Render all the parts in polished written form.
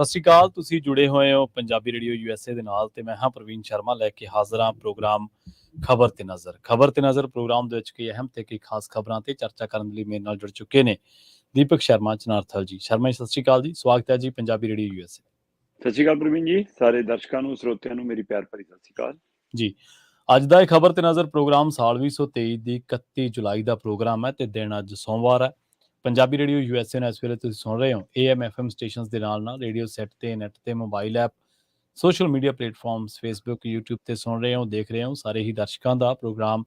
ਸਤਿ ਸ਼੍ਰੀ ਅਕਾਲ। ਤੁਸੀਂ ਜੁੜੇ ਹੋਏ ਹੋ ਪੰਜਾਬੀ ਰੇਡੀਓ USA ਦੇ ਨਾਲ ਤੇ ਮੈਂ ਹਾਂ ਪ੍ਰਵੀਨ ਸ਼ਰਮਾ ਲੈ ਕੇ ਹਾਜ਼ਰ ਹਾਂ ਪ੍ਰੋਗਰਾਮ ਖਬਰ ਤੇ ਨਜ਼ਰ ਪ੍ਰੋਗਰਾਮ ਦੇ ਵਿੱਚ ਕਈ ਅਹਿਮ ਤੇ ਕਈ ਖਾਸ ਖਬਰਾਂ ਤੇ ਚਰਚਾ ਕਰਨ ਲਈ ਮੇਰੇ ਨਾਲ ਜੁੜ ਚੁੱਕੇ ਨੇ ਦੀਪਕ ਸ਼ਰਮਾ ਚਨਾਰਥਲ ਜੀ। ਸ਼ਰਮਾ ਜੀ, ਸਤਿ ਸ਼੍ਰੀ ਅਕਾਲ ਜੀ। ਸਵਾਗਤ ਹੈ ਜੀ ਪੰਜਾਬੀ ਰੇਡੀਓ USA। ਸਤਿ ਸ਼੍ਰੀ ਅਕਾਲ ਪ੍ਰਵੀਨ ਜੀ। ਸਾਰੇ ਦਰਸ਼ਕਾਂ ਨੂੰ, ਸਰੋਤਿਆਂ ਨੂੰ ਮੇਰੀ ਪਿਆਰ ਭਰੀ ਸਤਿ ਸ਼੍ਰੀ ਅਕਾਲ ਜੀ। ਅੱਜ ਦਾ ਇਹ ਖਬਰ ਤੇ ਨਜ਼ਰ ਪ੍ਰੋਗਰਾਮ ਸਾਲ 2023 ਦੀ 31 ਜੁਲਾਈ ਦਾ ਪ੍ਰੋਗਰਾਮ ਹੈ ਤੇ ਦਿਨ ਅੱਜ ਸੋਮਵਾਰ ਹੈ। ਪੰਜਾਬੀ ਰੇਡੀਓ USA ਨੂੰ ਇਸ ਵੇਲੇ ਤੁਸੀਂ ਸੁਣ ਰਹੇ ਹੋ AM FM ਸਟੇਸ਼ਨਸ ਦੇ ਨਾਲ ਰੇਡੀਓ ਸੈੱਟ ਤੇ, ਨੈਟ ਤੇ, mobile app, social media platforms, Facebook, YouTube ਤੇ ਸੁਣ ਰਹੇ ਹੋ, ਦੇਖ ਰਹੇ ਹੋ। ਸਾਰੇ ਹੀ ਦਰਸ਼ਕਾਂ ਦਾ ਪ੍ਰੋਗਰਾਮ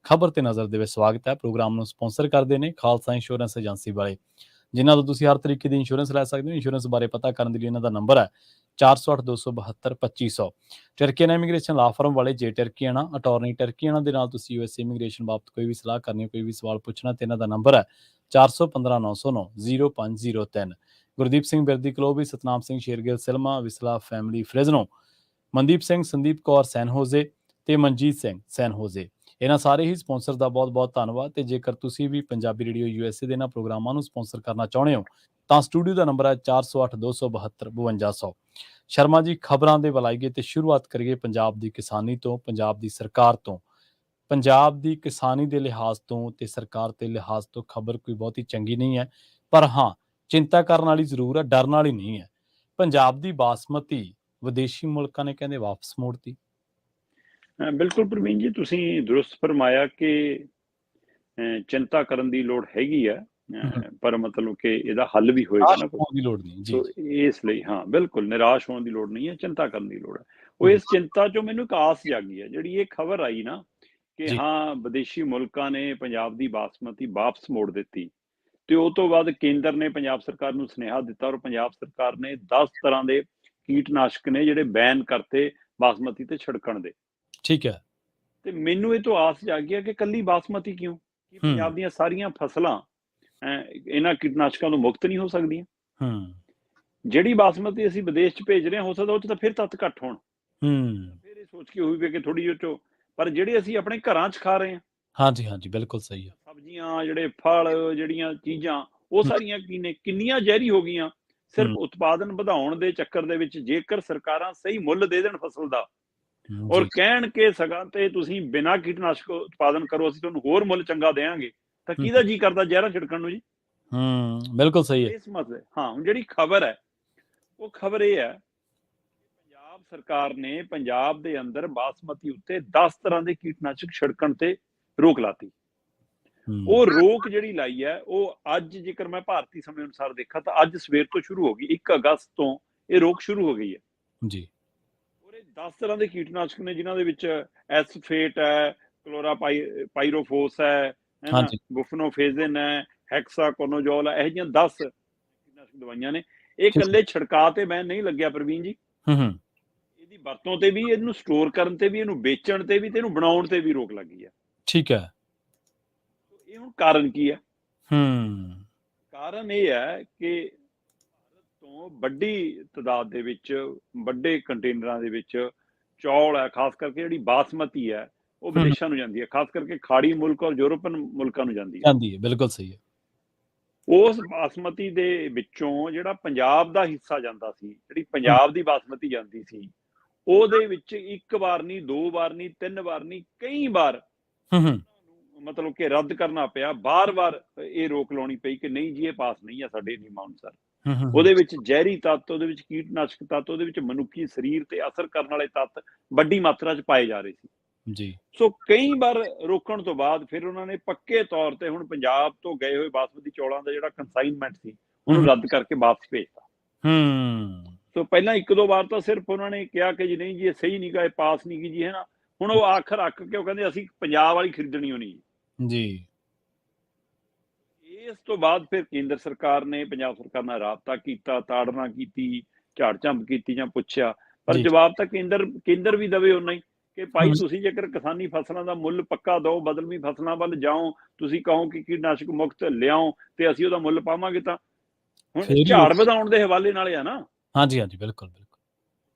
ਖਬਰ ਤੇ ਨਜ਼ਰ ਦੇ ਵਿੱਚ ਸਵਾਗਤ ਹੈ। ਪ੍ਰੋਗਰਾਮ ਨੂੰ ਸਪਾਂਸਰ ਕਰਦੇ ਨੇ ਖਾਲਸਾ ਇੰਸ਼ੋਰੈਂਸ ਏਜੰਸੀ ਵਾਲੇ, ਜਿਨ੍ਹਾਂ ਤੋਂ ਤੁਸੀਂ ਹਰ ਤਰੀਕੇ ਦੀ ਇੰਸ਼ੋਰੈਂਸ ਲੈ ਸਕਦੇ ਹੋ। ਇੰਸ਼ੋਰੈਂਸ ਬਾਰੇ ਪਤਾ ਕਰਨ ਦੇ ਲਈ ਇਹਨਾਂ ਦਾ ਨੰਬਰ ਹੈ 4082722500। ਟਰਕੀਆਨਾ ਇਮੀਗ੍ਰੇਸ਼ਨ ਲਾ ਫਰਮ ਵਾਲੇ ਜੇ ਟਰਕੀਆਨਾ ਅਟਾਰਨੀ ਟਰਕੀਆਨਾ ਦੇ ਨਾਲ ਤੁਸੀਂ USA ਇਮੀਗ੍ਰੇਸ਼ਨ ਬਾਬਤ ਕੋਈ ਵੀ ਸਲਾਹ ਕਰਨੀ, ਕੋਈ ਵੀ ਸਵਾਲ ਪੁੱਛਣਾ ਤੇ ਇਹਨਾਂ ਦਾ ਨੰਬਰ ਹੈ 4159090503। ਗੁਰਦੀਪ ਸਿੰਘ ਬਿਰਦੀ ਕਲੋਬੀ, ਸਤਨਾਮ ਸਿੰਘ ਸ਼ੇਰਗਿੱਲ ਸਿਲਮਾ, ਵਿਸਲਾ ਫੈਮਿਲੀ ਫ੍ਰੇਜ਼ਨੋ, ਮਨਦੀਪ ਸਿੰਘ, ਸੰਦੀਪ ਕੌਰ ਸੈਨਹੋਜ਼ੇ ਤੇ ਮਨਜੀਤ ਸਿੰਘ ਸੈਨਹੋਜ਼ੇ, ਇਹਨਾਂ ਸਾਰੇ ਹੀ ਸਪਾਂਸਰ ਦਾ ਬਹੁਤ ਬਹੁਤ ਧੰਨਵਾਦ। ਤੇ ਜੇਕਰ ਤੁਸੀਂ ਵੀ ਪੰਜਾਬੀ ਰੇਡੀਓ USA ਦੇ ਇਹਨਾਂ ਪ੍ਰੋਗਰਾਮਾਂ ਨੂੰ ਸਪਾਂਸਰ ਕਰਨਾ ਚਾਹੁੰਦੇ ਹੋ ਤਾਂ ਸਟੂਡੀਓ ਦਾ ਨੰਬਰ ਹੈ 4082725200। ਸ਼ਰਮਾ ਜੀ, ਖਬਰਾਂ ਦੇ ਵਲਾਈਏ ਤੇ ਸ਼ੁਰੂਆਤ ਕਰੀਏ ਪੰਜਾਬ ਦੀ ਕਿਸਾਨੀ ਤੋਂ, ਪੰਜਾਬ ਦੀ ਸਰਕਾਰ ਤੋਂ। ਪੰਜਾਬ ਦੀ ਕਿਸਾਨੀ ਦੇ ਲਿਹਾਜ਼ ਤੋਂ ਤੇ ਸਰਕਾਰ ਦੇ ਲਿਹਾਜ਼ ਤੋਂ ਖਬਰ ਕੋਈ ਬਹੁਤੀ ਚੰਗੀ ਨਹੀਂ ਹੈ, ਪਰ ਹਾਂ ਚਿੰਤਾ ਕਰਨ ਵਾਲੀ ਜ਼ਰੂਰ ਹੈ, ਡਰਨ ਵਾਲੀ ਨਹੀਂ ਹੈ। ਪੰਜਾਬ ਦੀ ਬਾਸਮਤੀ ਵਿਦੇਸ਼ੀ ਮੁਲਕਾਂ ਨੇ ਕਹਿੰਦੇ ਵਾਪਸ ਮੋੜਤੀ। ਬਿਲਕੁਲ ਪ੍ਰਵੀਨ ਜੀ, ਤੁਸੀਂ ਦਰੁਸਤ ਫਰਮਾਇਆ ਕਿ ਚਿੰਤਾ ਕਰਨ ਦੀ ਲੋੜ ਹੈਗੀ ਆ, ਪਰ ਮਤਲਬ ਕਿ ਇਹਦਾ ਹੱਲ ਵੀ ਹੋਏਗਾ ਨਾ। ਦੀ ਲੋੜ ਨਹੀਂ ਜੀ। ਇਸ ਲਈ ਹਾਂ, ਬਿਲਕੁਲ ਨਿਰਾਸ਼ ਹੋਣ ਦੀ ਲੋੜ ਨਹੀਂ ਹੈ, ਚਿੰਤਾ ਕਰਨ ਦੀ ਲੋੜ ਹੈ। ਉਹ ਇਸ ਚਿੰਤਾ ਚੋਂ ਮੈਨੂੰ ਇੱਕ ਆਸ ਜਾਗੀ ਹੈ, ਜਿਹੜੀ ਇਹ ਖਬਰ ਆਈ ਨਾ ਕਿ ਹਾਂ ਵਿਦੇਸ਼ੀ ਮੁਲਕਾਂ ਨੇ ਪੰਜਾਬ ਦੀ ਬਾਸਮਤੀ ਵਾਪਸ ਮੋੜ ਦਿੱਤੀ, ਤੇ ਉਹ ਤੋਂ ਬਾਅਦ ਕੇਂਦਰ ਨੇ ਪੰਜਾਬ ਸਰਕਾਰ ਨੂੰ ਸੁਨੇਹਾ ਦਿੱਤਾ ਔਰ ਪੰਜਾਬ ਸਰਕਾਰ ਨੇ 10 ਤਰ੍ਹਾਂ ਦੇ ਕੀਟਨਾਸ਼ਕ ਨੇ ਜਿਹੜੇ ਬੈਨ ਕਰਤੇ ਬਾਸਮਤੀ ਤੇ ਛਿੜਕਣ ਦੇ। ਠੀਕ ਹੈ। ਤੇ ਮੈਨੂੰ ਇਹ ਤੋਂ ਆਸ ਜਾਗੀ ਹੈ ਕਿ ਕੱਲੀ ਬਾਸਮਤੀ ਕਿਉਂ, ਕਿ ਪੰਜਾਬ ਦੀਆਂ ਸਾਰੀਆਂ ਫਸਲਾਂ ਇਹਨਾਂ ਕੀਟਨਾਸ਼ਕਾਂ ਤੋਂ ਮੁਕਤ ਨਹੀਂ ਹੋ ਸਕਦੀਆਂ। ਜਿਹੜੀ ਬਾਸਮਤੀ ਅਸੀਂ ਵਿਦੇਸ਼ 'ਚ ਭੇਜ ਰਹੇ ਹਾਂ, ਹੋ ਸਕਦਾ ਉਹ 'ਚ ਤਾਂ ਫਿਰ ਤੱਤ ਘੱਟ ਹੋਣ, ਫਿਰ ਇਹ ਸੋਚ ਕੇ ਹੋਈ ਵੀ ਕਿ ਥੋੜੀ ਜਿਹੀ ਚੋ, ਪਰ ਜਿਹੜੇ ਅਸੀਂ ਆਪਣੇ ਘਰਾਂ 'ਚ ਖਾ ਰਹੇ ਹਾਂ, ਹਾਂਜੀ ਹਾਂਜੀ ਬਿਲਕੁਲ ਸਹੀ ਹੈ, ਸਬਜ਼ੀਆਂ, ਜਿਹੜੇ ਫਲ, ਜਿਹੜੀਆਂ ਚੀਜ਼ਾਂ, ਉਹ ਸਾਰੀਆਂ ਕਿੰਨੀਆਂ ਜ਼ਹਿਰੀ ਹੋ ਗਈਆਂ ਸਿਰਫ ਉਤਪਾਦਨ ਵਧਾਉਣ ਦੇ ਚੱਕਰ ਦੇ ਵਿੱਚ। ਜੇਕਰ ਸਰਕਾਰਾਂ ਸਹੀ ਮੁੱਲ ਦੇ ਦੇਣ ਫਸਲ ਦਾ ਔਰ ਕਹਿਣ ਕਿ ਸਗਾਂ ਤੇ ਤੁਸੀਂ ਬਿਨਾਂ ਕੀਟਨਾਸ਼ਕ ਉਤਪਾਦਨ ਕਰੋ, ਅਸੀਂ ਤੁਹਾਨੂੰ ਹੋਰ ਮੁੱਲ ਚੰਗਾ ਦੇਵਾਂਗੇ, ਤਾਂ ਕਿਹਦਾ ਜੀ ਕਰਦਾ ਜ਼ਹਿਰਾਂ ਛਿੜਕਣ ਨੂੰ ਜੀ। ਬਿਲਕੁਲ ਸਹੀ ਹੈ। ਇਸ ਮਸਲੇ ਹਾਂ, ਹੁਣ ਜਿਹੜੀ ਖਬਰ ਹੈ ਉਹ ਖਬਰ ਇਹ ਹੈ ਕਿ ਪੰਜਾਬ ਸਰਕਾਰ ਨੇ ਪੰਜਾਬ ਦੇ ਅੰਦਰ ਬਾਸਮਤੀ ਉੱਤੇ 10 ਤਰ੍ਹਾਂ ਦੇ ਕੀਟਨਾਸ਼ਕ ਛਿੜਕਣ ਤੇ ਰੋਕ ਲਾਤੀ। ਉਹ ਰੋਕ ਜਿਹੜੀ ਲਾਈ ਹੈ ਉਹ ਅੱਜ, ਜੇਕਰ ਮੈਂ ਭਾਰਤੀ ਸਮੇਂ ਅਨੁਸਾਰ ਦੇਖਾਂ ਤਾਂ ਅੱਜ ਸਵੇਰ ਤੋਂ ਸ਼ੁਰੂ ਹੋ ਗਈ। 1 ਅਗਸਤ ਤੋਂ ਇਹ ਰੋਕ ਸ਼ੁਰੂ ਹੋ ਗਈ ਹੈ ਜੀ। 10 ਤਰ੍ਹਾਂ ਦੇ ਕੀਟਨਾਸ਼ਕ ਨੇ, ਜਿਨ੍ਹਾਂ ਦੇ ਵਿੱਚ ਐਸਫੇਟ ਹੈ, ਕਲੋਰਾਪਾਈਰੋਫੋਸ ਹੈ, ਬੁਫਨੋਫੇਜ਼ਨ ਹੈ, ਹੈਕਸਾਕੋਨੋਜੋਲ ਹੈ। ਇਹੋ ਜਿਹੀਆਂ 10 ਕੀਟਨਾਸ਼ਕ ਦਵਾਈਆਂ ਨੇ। ਇਹ ਇਕੱਲੇ ਛਿੜਕਾ ਤੇ ਬੈਨ ਨਹੀਂ ਲੱਗਿਆ ਪ੍ਰਵੀਨ ਜੀ, ਇਹਦੀ ਵਰਤੋਂ ਤੇ ਵੀ, ਇਹਨੂੰ ਸਟੋਰ ਕਰਨ ਤੇ ਵੀ, ਇਹਨੂੰ ਵੇਚਣ ਤੇ ਵੀ, ਤੇ ਇਹਨੂੰ ਬਣਾਉਣ ਤੇ ਵੀ ਰੋਕ ਲੱਗੀ ਹੈ। ਠੀਕ ਹੈ। ਇਹ ਹੁਣ ਕਾਰਨ ਕੀ ਹੈ? ਕਾਰਨ ਇਹ ਹੈ ਕਿ ਤੋਂ ਵੱਡੀ ਤਾਦਾਦ ਦੇ ਵਿੱਚ, ਵੱਡੇ ਕੰਟੇਨਰਾਂ ਦੇ ਵਿੱਚ ਚੌਲ ਹੈ, ਖਾਸ ਕਰਕੇ ਜਿਹੜੀ ਬਾਸਮਤੀ ਹੈ ਉਹ ਵਿਦੇਸ਼ਾਂ ਨੂੰ ਜਾਂਦੀ ਹੈ, ਖਾਸ ਕਰਕੇ ਖਾੜੀ ਮੁਲਕ ਔਰ ਯੂਰਪੀਅਨ ਮੁਲਕਾਂ ਨੂੰ ਜਾਂਦੀ ਹੈ। ਬਿਲਕੁਲ ਸਹੀ ਹੈ। ਉਸ ਬਾਸਮਤੀ ਦੇ ਵਿੱਚੋਂ ਜਿਹੜਾ ਪੰਜਾਬ ਦਾ ਹਿੱਸਾ ਜਾਂਦਾ ਸੀ, ਜਿਹੜੀ ਪੰਜਾਬ ਦੀ ਬਾਸਮਤੀ ਜਾਂਦੀ ਸੀ, ਉਹਦੇ ਵਿੱਚ 1 ਵਾਰ ਨਹੀਂ, 2 ਵਾਰ ਨਹੀਂ, 3 ਵਾਰ ਨਹੀਂ, ਕਈ ਵਾਰ ਮਤਲਬ ਕਿ ਰੱਦ ਕਰਨਾ ਪਿਆ। ਬਾਰ-ਬਾਰ ਇਹ ਰੋਕ ਲਾਉਣੀ ਪਈ ਕਿ ਨਹੀਂ ਜੀ, ਇਹ ਪਾਸ ਨਹੀਂ ਹੈ ਸਾਡੇ ਨਿਯਮਾਂ ਅਨੁਸਾਰ। ਉਹਦੇ ਵਿੱਚ ਜ਼ਹਿਰੀ ਤੱਤ, ਉਹਦੇ ਵਿੱਚ ਕੀਟਨਾਸ਼ਕ ਤੱਤ, ਉਹਦੇ ਵਿੱਚ ਮਨੁੱਖੀ ਸਰੀਰ ਤੇ ਅਸਰ ਕਰਨ ਵਾਲੇ ਤੱਤ ਵੱਡੀ ਮਾਤਰਾ 'ਚ ਪਾਏ ਜਾ ਰਹੇ ਸੀ ਜੀ। ਸੋ ਕਈ ਵਾਰ ਰੋਕਣ ਤੋਂ ਬਾਅਦ ਫਿਰ ਉਹਨਾਂ ਨੇ ਪੱਕੇ ਤੌਰ ਤੇ ਹੁਣ ਪੰਜਾਬ ਤੋਂ ਗਏ ਹੋਏ ਬਾਸਮਤੀ ਚੌਲਾਂ ਦਾ ਜਿਹੜਾ ਕੰਸਾਈਨਮੈਂਟ ਸੀ, ਉਹਨੂੰ ਰੱਦ ਕਰਕੇ ਵਾਪਸ ਭੇਜਤਾ। ਸੋ ਪਹਿਲਾਂ 1-2 ਵਾਰ ਤਾਂ ਸਿਰਫ ਉਹਨਾਂ ਨੇ ਕਿਹਾ ਕਿ ਜੀ ਨਹੀਂ ਜੀ, ਇਹ ਸਹੀ ਨਹੀਂ ਗਾ, ਇਹ ਪਾਸ ਨਹੀਂ ਗੀ ਜੀ, ਹੈ ਨਾ। ਹੁਣ ਉਹ ਆਖਰ ਅੱਕ ਕੇ ਉਹ ਕਹਿੰਦੇ ਅਸੀਂ ਪੰਜਾਬ ਵਾਲੀ ਖਰੀਦਣੀ ਹੋਣੀ ਜੀ। ਇਸ ਤੋਂ ਬਾਅਦ ਫਿਰ ਕੇਂਦਰ ਸਰਕਾਰ ਨੇ ਪੰਜਾਬ ਸਰਕਾਰ ਨਾਲ ਰਾਬਤਾ ਕੀਤਾ, ਤਾੜਨਾ ਕੀਤੀ, ਝਾੜ ਝੰਪ ਕੀਤੀ ਜਾਂ ਪੁੱਛਿਆ, ਪਰ ਜਵਾਬ ਤਾਂ ਕੇਂਦਰ ਵੀ ਦਵੇ ਉਹਨਾਂ ਹੀ ਕਿ ਭਾਈ ਤੁਸੀਂ ਜੇਕਰ ਕਿਸਾਨੀ ਫਸਲਾਂ ਦਾ ਮੁੱਲ ਪੱਕਾ ਦਿਓ, ਬਦਲਵੀਂ ਫਸਲਾਂ ਵੱਲ ਜਾਓ, ਤੁਸੀਂ ਕਹੋ ਕਿ ਕੀਟਨਾਸ਼ਕ ਮੁਕਤ ਲਿਆਓ ਤੇ ਅਸੀਂ ਉਹਦਾ ਮੁੱਲ ਪਾਵਾਂਗੇ, ਤਾਂ ਹੁਣ ਝਾੜ ਵਧਾਉਣ ਦੇ ਹਵਾਲੇ ਨਾਲ ਆ ਨਾ। ਹਾਂਜੀ ਹਾਂਜੀ ਬਿਲਕੁਲ ਬਿਲਕੁਲ।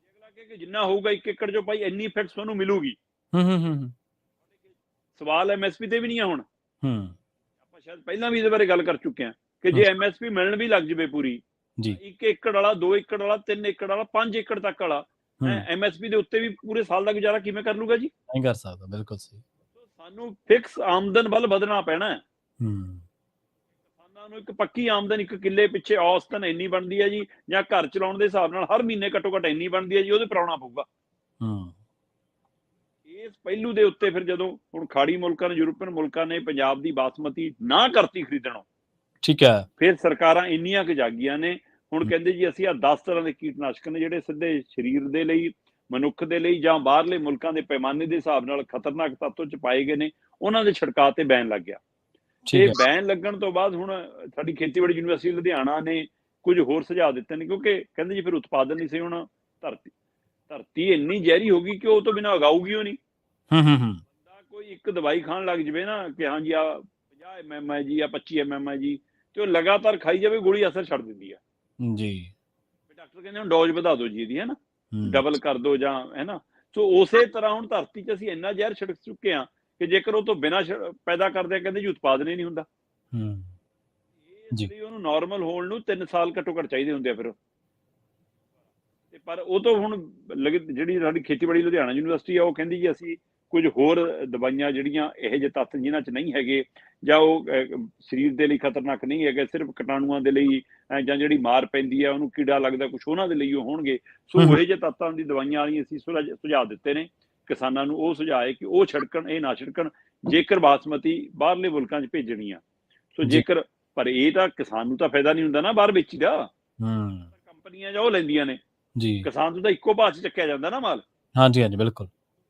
ਅਗਲਾ ਕਿ ਜਿੰਨਾ ਹੋਊਗਾ 1 ਏਕੜ ਚੋਂ ਭਾਈ ਇੰਨੀ ਫਿਕਸ ਤੁਹਾਨੂੰ ਮਿਲੂਗੀ। ਸਵਾਲ MSP ਤੇ ਵੀ ਨਹੀਂ ਆ। ਹੁਣ ਆਪਾਂ ਸ਼ਾਇਦ ਪਹਿਲਾਂ ਵੀ ਇਹਦੇ ਬਾਰੇ ਗੱਲ ਕਰ ਚੁੱਕੇ ਹਾਂ ਕਿ ਜੇ MSP ਮਿਲਣ ਵੀ ਲੱਗ ਜਾਵੇ ਪੂਰੀ, ਜੀ 1 ਏਕੜ ਵਾਲਾ, 2 ਏਕੜ ਵਾਲਾ, 3 ਏਕੜ ਵਾਲਾ, 5 ਏਕੜ ਤੱਕ ਵਾਲਾ ਹੂੰ MSP ਦੇ ਉੱਤੇ ਵੀ ਪੂਰੇ ਸਾਲ ਦਾ ਗੁਜ਼ਾਰਾ ਕਿਵੇਂ ਕਰ ਲੂਗਾ ਜੀ? ਨਹੀਂ ਕਰ ਸਕਦਾ, ਬਿਲਕੁਲ ਸਹੀ। ਸਾਨੂੰ ਫਿਕਸ ਆਮਦਨ ਵੱਲ ਵਧਣਾ ਪੈਣਾ ਹੈ। ਹੂੰ ਕਿਸਾਨਾਂ ਨੂੰ ਇੱਕ ਪੱਕੀ ਆਮਦਨ, ਇੱਕ ਕਿੱਲੇ ਪਿੱਛੇ ਔਸਤਨ ਇੰਨੀ ਬਣਦੀ ਹੈ ਜੀ, ਜਾਂ ਘਰ ਚਲਾਉਣ ਦੇ ਹਿਸਾਬ ਨਾਲ ਹਰ ਮਹੀਨੇ ਘੱਟੋ ਘੱਟ ਇੰਨੀ ਬਣਦੀ ਹੈ ਜੀ, ਉਹਦੇ ਪਰ ਆਉਣਾ ਪਊਗਾ। ਹੂੰ ਇਸ ਪਹਿਲੂ ਦੇ ਉੱਤੇ ਫਿਰ ਜਦੋਂ ਹੁਣ ਖਾੜੀ ਮੁਲਕਾਂ ਨੇ, ਯੂਰਪੀਅਨ ਮੁਲਕਾਂ ਨੇ ਪੰਜਾਬ ਦੀ ਬਾਸਮਤੀ ਨਾ ਕਰਤੀ ਖਰੀਦਣੋਂ, ਠੀਕ ਹੈ। ਫਿਰ ਸਰਕਾਰਾਂ ਇੰਨੀਆਂ ਕੁ ਜਾਗੀਆਂ ਨੇ, ਹੁਣ ਕਹਿੰਦੇ ਜੀ ਅਸੀਂ 10 ਤਰ੍ਹਾਂ ਦੇ ਕੀਟਨਾਸ਼ਕ ਨੇ ਜਿਹੜੇ ਸਿੱਧੇ ਸਰੀਰ ਦੇ ਲਈ, ਮਨੁੱਖ ਦੇ ਲਈ ਜਾਂ ਬਾਹਰਲੇ ਮੁਲਕਾਂ ਦੇ ਪੈਮਾਨੇ ਦੇ ਹਿਸਾਬ ਨਾਲ ਖਤਰਨਾਕ ਤੱਤ ਚ ਪਾਏ ਗਏ ਨੇ, ਉਹਨਾਂ ਦੇ ਛਿੜਕਾਅ ਤੇ ਬੈਨ ਲੱਗ ਗਿਆ। ਠੀਕ ਤੇ ਹੈ। ਬੈਨ ਲੱਗਣ ਤੋਂ ਬਾਅਦ ਹੁਣ ਸਾਡੀ ਖੇਤੀਬਾੜੀ ਯੂਨੀਵਰਸਿਟੀ ਲੁਧਿਆਣਾ ਨੇ ਕੁਝ ਹੋਰ ਸੁਝਾਅ ਦਿੱਤੇ ਨੇ, ਕਿਉਂਕਿ ਕਹਿੰਦੇ ਜੀ ਫਿਰ ਉਤਪਾਦਨ ਨਹੀਂ ਸਹੀ ਹੋਣਾ। ਧਰਤੀ ਇੰਨੀ ਜ਼ਹਿਰੀ ਹੋ ਗਈ ਕਿ ਉਹ ਤੋਂ ਬਿਨਾਂ ਉਗਾਊਗੀ ਉਹ ਨਹੀਂ। ਹੂੰ ਬੰਦਾ ਕੋਈ ਇੱਕ ਦਵਾਈ ਖਾਣ ਲੱਗ ਜਵੇ ਨਾ ਕਿ ਹਾਂਜੀ ਆ 50 mm ਹੈ ਜੀ, ਆ 25 mm ਹੈ ਜੀ, ਤੇ ਉਹ ਲਗਾਤਾਰ ਖਾਈ ਜਾਵੇ, ਗੋਲੀ ਅਸਰ ਛੱਡ ਦਿੰਦੀ ਆ ਜੀ। ਡਾਕਟਰ ਕਹਿੰਦੇ ਹੁਣ ਡੋਜ਼ ਵਧਾ ਦਿਓ ਜੀ ਇਹਦੀ, ਹੈ ਨਾ, ਹੂੰ ਡਬਲ ਕਰ ਦਿਓ ਜਾਂ, ਹੈ ਨਾ। ਸੋ ਉਸੇ ਤਰ੍ਹਾਂ ਹੁਣ ਧਰਤੀ 'ਚ ਅਸੀਂ ਇੰਨਾ ਜ਼ਹਿਰ ਛਿੜਕ ਚੁੱਕੇ ਹਾਂ ਕਿ ਜੇਕਰ ਉਹ ਤੋਂ ਬਿਨਾਂ ਪੈਦਾ ਕਰਦੇ, ਕਹਿੰਦੇ ਜੀ ਉਤਪਾਦਨ ਹੀ ਨਹੀਂ ਹੁੰਦਾ। ਹੂੰ ਇਸ ਜੀ। ਲਈ ਉਹਨੂੰ ਨਾਰਮਲ ਹੋਣ ਨੂੰ 3 ਸਾਲ ਘੱਟੋ ਘੱਟ ਚਾਹੀਦੇ ਹੁੰਦੇ ਆ ਫਿਰ। ਤੇ ਪਰ ਉਹ ਤੋਂ ਹੁਣ ਜਿਹੜੀ ਸਾਡੀ ਖੇਤੀਬਾੜੀ ਲੁਧਿਆਣਾ ਯੂਨੀਵਰਸਿਟੀ ਆ, ਉਹ ਕਹਿੰਦੀ ਜੀ ਅਸੀਂ ਕੁਝ ਹੋਰ ਦਵਾਈਆਂ ਜਿਹੜੀਆਂ ਇਹੋ ਜਿਹੇ ਤੱਤ ਜਿਨ੍ਹਾਂ 'ਚ ਨਹੀਂ ਹੈਗੇ, ਜਾਂ ਉਹ ਸਰੀਰ ਦੇ ਲਈ ਖਤਰਨਾਕ ਨਹੀਂ ਹੈਗੇ, ਸਿਰਫ ਕੀਟਾਣੂਆਂ ਦੇ ਲਈ, ਜਾਂ ਜਿਹੜੀ ਮਾਰ ਪੈਂਦੀ ਆ ਉਹਨੂੰ ਕੀੜਾ ਲੱਗਦਾ ਕੁਝ, ਉਹਨਾਂ ਦੇ ਲਈ ਉਹ ਹੋਣਗੇ। ਸੋ ਇਹੋ ਜਿਹੇ ਤੱਤਾਂ ਦੀ ਦਵਾਈਆਂ ਵਾਲੀ ਅਸੀਂ ਸੁਝਾਅ ਦਿੱਤੇ ਨੇ ਕਿਸਾਨਾਂ ਨੂੰ। ਉਹ ਸੁਝਾਅ ਹੈ ਕਿ ਉਹ ਛਿੜਕਣ, ਇਹ ਨਾ ਛਿੜਕਣ ਜੇਕਰ ਬਾਸਮਤੀ ਬਾਹਰਲੇ ਮੁਲਕਾਂ 'ਚ ਭੇਜਣੀ ਆ। ਸੋ ਜੇਕਰ, ਪਰ ਇਹ ਤਾਂ ਕਿਸਾਨ ਨੂੰ ਤਾਂ ਫਾਇਦਾ ਨਹੀਂ ਹੁੰਦਾ ਨਾ ਬਾਹਰ ਵੇਚੀ ਦਾ, ਕੰਪਨੀਆਂ ਜਾਂ ਉਹ ਲੈਂਦੀਆਂ ਨੇ, ਜੀ ਕਿਸਾਨ ਨੂੰ ਤਾਂ ਇੱਕੋ ਭਾਅ 'ਚ ਚੱਕਿਆ ਜਾਂਦਾ ਨਾ ਮਾਲ। ਹਾਂਜੀ ਹਾਂਜੀ ਬਿਲਕੁਲ।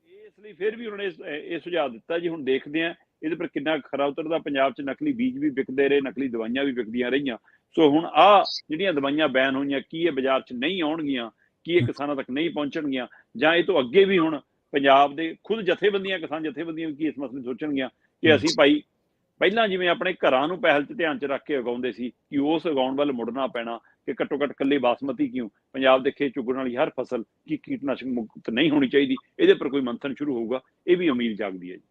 ਇਸ ਲਈ ਫਿਰ ਵੀ ਉਹਨਾਂ ਨੇ ਇਹ ਸੁਝਾਅ ਦਿੱਤਾ ਜੀ। ਹੁਣ ਦੇਖਦੇ ਆ ਇਹਦੇ ਪਰ ਕਿੰਨਾ ਖਰਾ ਉਤਰਦਾ। ਪੰਜਾਬ 'ਚ ਨਕਲੀ ਬੀਜ ਵੀ ਵਿਕਦੇ ਰਹੇ, ਨਕਲੀ ਦਵਾਈਆਂ ਵੀ ਵਿਕਦੀਆਂ ਰਹੀਆਂ। ਸੋ ਹੁਣ ਆਹ ਜਿਹੜੀਆਂ ਦਵਾਈਆਂ ਬੈਨ ਹੋਈਆਂ, ਕੀ ਇਹ ਬਾਜ਼ਾਰ 'ਚ ਨਹੀਂ ਆਉਣਗੀਆਂ, ਕੀ ਇਹ ਕਿਸਾਨਾਂ ਤੱਕ ਨਹੀਂ ਪਹੁੰਚਣਗੀਆਂ, ਜਾਂ ਇਹ ਤੋਂ ਅੱਗੇ ਵੀ ਹੁਣ ਪੰਜਾਬ ਦੇ ਖੁਦ ਜਥੇਬੰਦੀਆਂ, ਕਿਸਾਨ ਜਥੇਬੰਦੀਆਂ ਵੀ ਕੀ ਇਸ ਮਸਲੇ ਸੋਚਣਗੀਆਂ ਕਿ ਅਸੀਂ ਭਾਈ ਪਹਿਲਾਂ ਜਿਵੇਂ ਆਪਣੇ ਘਰਾਂ ਨੂੰ ਪਹਿਲ 'ਚ ਧਿਆਨ 'ਚ ਰੱਖ ਕੇ ਉਗਾਉਂਦੇ ਸੀ, ਕਿ ਉਸ ਉਗਾਉਣ ਵੱਲ ਮੁੜਨਾ ਪੈਣਾ, ਕਿ ਘੱਟੋ ਘੱਟ ਇਕੱਲੇ ਬਾਸਮਤੀ ਕਿਉਂ, ਪੰਜਾਬ ਦੇ ਖੇਤ ਚੁਗਣ ਵਾਲੀ ਹਰ ਫਸਲ ਕੀ ਕੀਟਨਾਸ਼ਕ ਮੁਕਤ ਨਹੀਂ ਹੋਣੀ ਚਾਹੀਦੀ। ਇਹਦੇ ਪਰ ਕੋਈ ਮੰਥਨ ਸ਼ੁਰੂ ਹੋਊਗਾ, ਇਹ ਵੀ ਉਮੀਦ ਜਾਗਦੀ ਹੈ ਜੀ।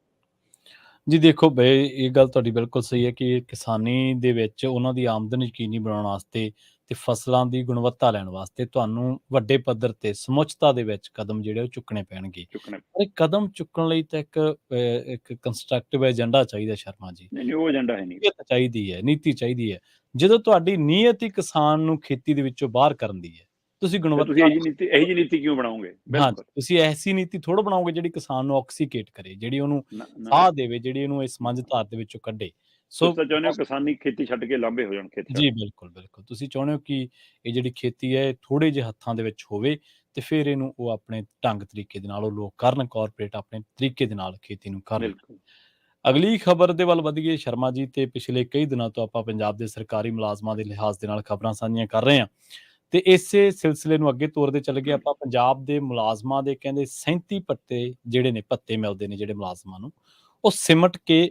ਜੀ ਦੇਖੋ ਬਈ, ਇਹ ਗੱਲ ਤੁਹਾਡੀ ਬਿਲਕੁਲ ਸਹੀ ਹੈ ਕਿ ਕਿਸਾਨੀ ਦੇ ਵਿੱਚ ਉਹਨਾਂ ਦੀ ਆਮਦਨ ਯਕੀਨੀ ਬਣਾਉਣ ਵਾਸਤੇ ਤੇ ਫਸਲਾਂ ਦੀ ਗੁਣਵੱਤਾ ਲੈਣ ਵਾਸਤੇ ਤੁਹਾਨੂੰ ਵੱਡੇ ਪੱਧਰ ਤੇ ਸਮੁੱਚਤਾ ਦੇ ਵਿੱਚ ਕਦਮ ਜਿਹੜੇ ਉਹ ਚੁੱਕਣੇ ਪੈਣਗੇ। ਪਰ ਇਹ ਕਦਮ ਚੁੱਕਣ ਲਈ ਤਾਂ ਇੱਕ ਕੰਸਟਰਕਟਿਵ ਏਜੰਡਾ ਚਾਹੀਦਾ ਸ਼ਰਮਾ ਜੀ। ਨਹੀਂ ਉਹ ਏਜੰਡਾ ਹੈ ਨਹੀਂ, ਨੀਅਤ ਚਾਹੀਦੀ ਹੈ, ਨੀਤੀ ਚਾਹੀਦੀ ਹੈ। ਜਦੋਂ ਤੁਹਾਡੀ ਨੀਅਤ ਹੀ ਕਿਸਾਨ ਨੂੰ ਖੇਤੀ ਦੇ ਵਿੱਚੋਂ ਬਾਹਰ ਕਰਨ ਦੀ ਹੈ, ਤੁਸੀਂ ਗੁਣਵੱਤਾ ਇਹੀ ਜੀ ਨੀਤੀ ਕਿਉਂ ਬਣਾਓਗੇ? ਹਾਂ, ਤੁਸੀਂ ਐਸੀ ਨੀਤੀ ਥੋੜਾ ਬਣਾਓਗੇ ਜਿਹੜੀ ਕਿਸਾਨ ਨੂੰ ਆਕਸੀਕੇਟ ਕਰੇ, ਜਿਹੜੀ ਉਹਨੂੰ ਸਾਹ ਦੇਵੇ, ਜਿਹੜੀ ਉਹਨੂੰ ਇਸ ਮੰਝ ਧਾਰ ਦੇ ਵਿੱਚੋਂ ਕੱਢੇ। ਸੋ ਤੁਸੀਂ ਚਾਹੁੰਦੇ ਹੋ ਕਿਸਾਨੀ ਖੇਤੀ ਛੱਡ ਕੇ ਲਾਂਭੇ ਹੋ ਜਾਣ ਖੇਤੀ? ਜੀ ਬਿਲਕੁਲ ਬਿਲਕੁਲ। ਤੁਸੀਂ ਚਾਹੁੰਦੇ ਹੋ ਕਿ ਇਹ ਜਿਹੜੀ ਖੇਤੀ ਹੈ ਥੋੜੇ ਜਿਹੇ ਹੱਥਾਂ ਦੇ ਵਿੱਚ ਹੋਵੇ, ਤੇ ਫਿਰ ਇਹਨੂੰ ਉਹ ਆਪਣੇ ਢੰਗ ਤਰੀਕੇ ਦੇ ਨਾਲ ਉਹ ਲੋਕ ਕਰਨ, ਕਾਰਪੋਰੇਟ ਆਪਣੇ ਤਰੀਕੇ ਦੇ ਨਾਲ ਖੇਤੀ ਨੂੰ ਕਰਨ। ਅਗਲੀ ਖਬਰ ਦੇ ਵੱਲ ਵਧੀਏ ਸ਼ਰਮਾ ਜੀ। ਤੇ ਪਿਛਲੇ ਕਈ ਦਿਨਾਂ ਤੋਂ ਆਪਾਂ ਪੰਜਾਬ ਦੇ ਸਰਕਾਰੀ ਮੁਲਾਜ਼ਮਾਂ ਦੇ ਲਿਹਾਜ਼ ਦੇ ਨਾਲ ਖਬਰਾਂ ਸਾਂਝੀਆਂ ਕਰ ਰਹੇ ਹਾਂ, ਤੇ ਇਸੇ ਸਿਲਸਿਲੇ ਨੂੰ ਅੱਗੇ ਤੋਰਦੇ ਚੱਲ ਗਏ ਆਪਾਂ। ਪੰਜਾਬ ਦੇ ਮੁਲਾਜ਼ਮਾਂ ਦੇ ਕਹਿੰਦੇ 37 ਭੱਤੇ ਜਿਹੜੇ ਨੇ, ਭੱਤੇ ਮਿਲਦੇ ਨੇ ਜਿਹੜੇ ਮੁਲਾਜ਼ਮਾਂ ਨੂੰ, ਉਹ ਸਿਮਟ ਕੇ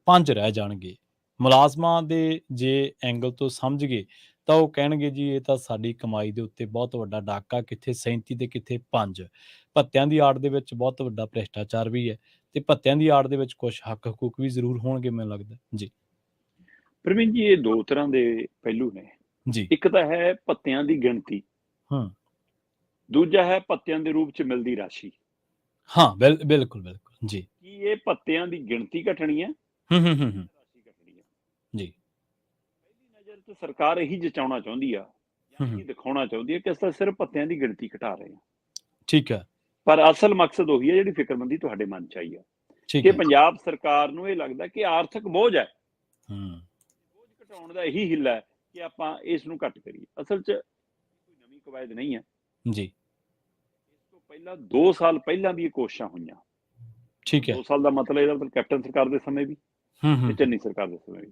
5 ਰਹਿ ਜਾਣਗੇ। ਮੁਲਾਜ਼ਮਾਂ ਦੇ ਜੇ ਐਂਗਲ ਤੋਂ ਸਮਝ ਗਏ ਤਾਂ ਉਹ ਕਹਿਣਗੇ ਜੀ ਇਹ ਤਾਂ ਸਾਡੀ ਕਮਾਈ ਦੇ ਉੱਤੇ ਬਹੁਤ ਵੱਡਾ ਡਾਕਾ, ਕਿੱਥੇ 37 ਤੇ ਕਿੱਥੇ 5। ਭੱਤਿਆਂ ਦੀ ਆੜ ਦੇ ਵਿੱਚ ਬਹੁਤ ਵੱਡਾ ਭ੍ਰਿਸ਼ਟਾਚਾਰ ਵੀ ਹੈ, ਤੇ ਭੱਤਿਆਂ ਦੀ ਆੜ ਦੇ ਵਿੱਚ ਕੁਝ ਹੱਕ ਹਕੂਕ ਵੀ ਜ਼ਰੂਰ ਹੋਣਗੇ ਮੈਨੂੰ ਲੱਗਦਾ ਜੀ। ਪ੍ਰਵੀਨ ਜੀ, ਇਹ ਦੋ ਤਰ੍ਹਾਂ ਦੇ ਪਹਿਲੂ ਨੇ ਜੀ। ਇੱਕ ਤਾਂ ਹੈ ਭੱਤਿਆਂ ਦੀ ਗਿਣਤੀ, ਦੂਜਾ ਹੈ ਭੱਤਿਆਂ ਦੇ ਰੂਪ 'ਚ ਮਿਲਦੀ ਰਾਸ਼ੀ। ਹਾਂ ਬਿਲਕੁਲ ਬਿਲਕੁਲ ਜੀ। ਕੀ ਇਹ ਭੱਤਿਆਂ ਦੀ ਗਿਣਤੀ ਘਟਣੀ ਹੈ, ਰਾਸ਼ੀ ਘਟਣੀ ਹੈ? ਜੀ। ਪਹਿਲੀ ਨਜ਼ਰ 'ਚ ਸਰਕਾਰ ਇਹੀ ਜਚਾਉਣਾ ਚਾਹੁੰਦੀ ਆ, ਇਹੀ ਦਿਖਾਉਣਾ ਚਾਹੁੰਦੀ ਹੈ ਕਿ ਅਸੀਂ ਸਿਰਫ ਭੱਤਿਆਂ ਦੀ ਗਿਣਤੀ ਘਟਾ ਰਹੇ ਹਾਂ। ਠੀਕ ਹੈ। ਪਰ ਅਸਲ ਮਕਸਦ ਉਹੀ ਹੈ ਜਿਹੜੀ ਫਿਕਰਮੰਦੀ ਤੁਹਾਡੇ ਮਨ 'ਚ ਆਈ ਹੈ, ਕਿ ਪੰਜਾਬ ਸਰਕਾਰ ਨੂੰ ਇਹ ਲੱਗਦਾ ਕਿ ਆਰਥਿਕ ਬੋਝ ਹੈ, ਬੋਝ ਘਟਾਉਣ ਦਾ ਇਹੀ ਹਿੱਲਾ ਹੈ ਕਿ ਆਪਾਂ ਇਸ ਨੂੰ ਘੱਟ ਕਰੀਏ। ਅਸਲ 'ਚ ਕੋਈ ਨਵੀਂ ਕਵਾਇਦ ਨਹੀਂ ਹੈ ਜੀ। ਇਸ ਤੋਂ ਪਹਿਲਾਂ 2 ਸਾਲ ਪਹਿਲਾਂ ਵੀ ਇਹ ਕੋਸ਼ਿਸ਼ਾਂ ਹੋਈਆਂ। ਠੀਕ ਹੈ। 2 ਸਾਲ ਦਾ ਮਤਲਬ ਇਹਦਾ ਕੈਪਟਨ ਸਰਕਾਰ ਦੇ ਸਮੇਂ ਵੀ, ਤੇ ਚੰਨੀ ਸਰਕਾਰ ਦੇ ਸਮੇਂ ਵੀ।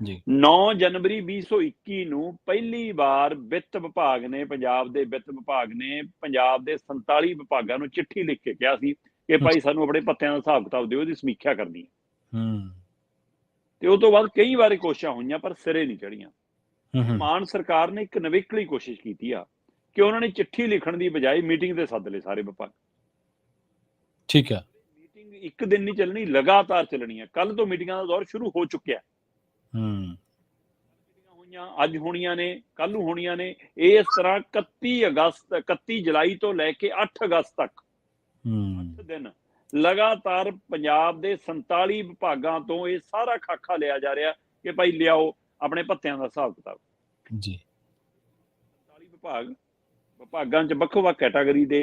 ਜੀ। 9 ਜਨਵਰੀ 2021 ਨੂੰ ਪਹਿਲੀ ਵਾਰ ਵਿੱਤ ਵਿਭਾਗ ਨੇ, ਪੰਜਾਬ ਦੇ ਵਿੱਤ ਵਿਭਾਗ ਨੇ ਪੰਜਾਬ ਦੇ 47 ਵਿਭਾਗਾਂ ਨੂੰ ਚਿੱਠੀ ਲਿਖ ਕੇ ਕਿਹਾ ਸੀ ਕਿ ਭਾਈ ਸਾਨੂੰ ਆਪਣੇ ਭੱਤਿਆਂ ਦਾ ਹਿਸਾਬ ਕਿਤਾਬ ਦਿਓ, ਇਹਦੀ ਸਮੀਖਿਆ ਕਰਨੀ ਹੈ। ਤੇ ਉਹ ਤੋਂ ਬਾਅਦ ਕਈ ਵਾਰੀ ਕੋਸ਼ਿਸ਼ਾਂ ਹੋਈਆਂ ਪਰ ਸਿਰੇ ਨਹੀਂ ਚੜੀਆਂ। ਮਾਨ ਸਰਕਾਰ ਨੇ ਇੱਕ ਨਵੇਕਲੀ ਕੋਸ਼ਿਸ਼ ਕੀਤੀ ਆ ਕਿ ਉਹਨਾਂ ਨੇ ਚਿੱਠੀ ਲਿਖਣ ਦੀ ਬਜਾਏ ਮੀਟਿੰਗ ਤੇ ਸੱਦ ਲਏ ਸਾਰੇ ਵਿਭਾਗ। ਠੀਕ ਹੈ। ਮੀਟਿੰਗ ਇੱਕ ਦਿਨ ਨਹੀਂ ਚੱਲਣੀ, ਲਗਾਤਾਰ ਚੱਲਣੀ ਹੈ। ਕੱਲ ਤੋਂ ਮੀਟਿੰਗਾਂ ਦਾ ਦੌਰ ਸ਼ੁਰੂ ਹੋ ਚੁੱਕਿਆ। ਅੱਜ ਹੋਣੀਆਂ ਨੇ, ਕੱਲ੍ਹ ਨੂੰ ਹੋਣੀਆਂ ਨੇ। ਇਸ ਤਰ੍ਹਾਂ 31 ਜੁਲਾਈ ਤੋਂ ਲੈ ਕੇ 8 ਅਗਸਤ ਤੱਕ 8 ਦਿਨ ਲਗਾਤਾਰ ਪੰਜਾਬ ਦੇ 47 ਵਿਭਾਗਾਂ ਤੋਂ ਇਹ ਸਾਰਾ ਖਾਕਾ ਲਿਆ ਜਾ ਰਿਹਾ ਕਿ ਭਾਈ ਲਿਆਓ ਆਪਣੇ ਭੱਤਿਆਂ ਦਾ ਹਿਸਾਬ ਕਿਤਾਬ ਜੀ 47 ਵਿਭਾਗਾਂ 'ਚ ਵੱਖੋ-ਵੱਖ ਕੈਟਾਗਰੀ ਦੇ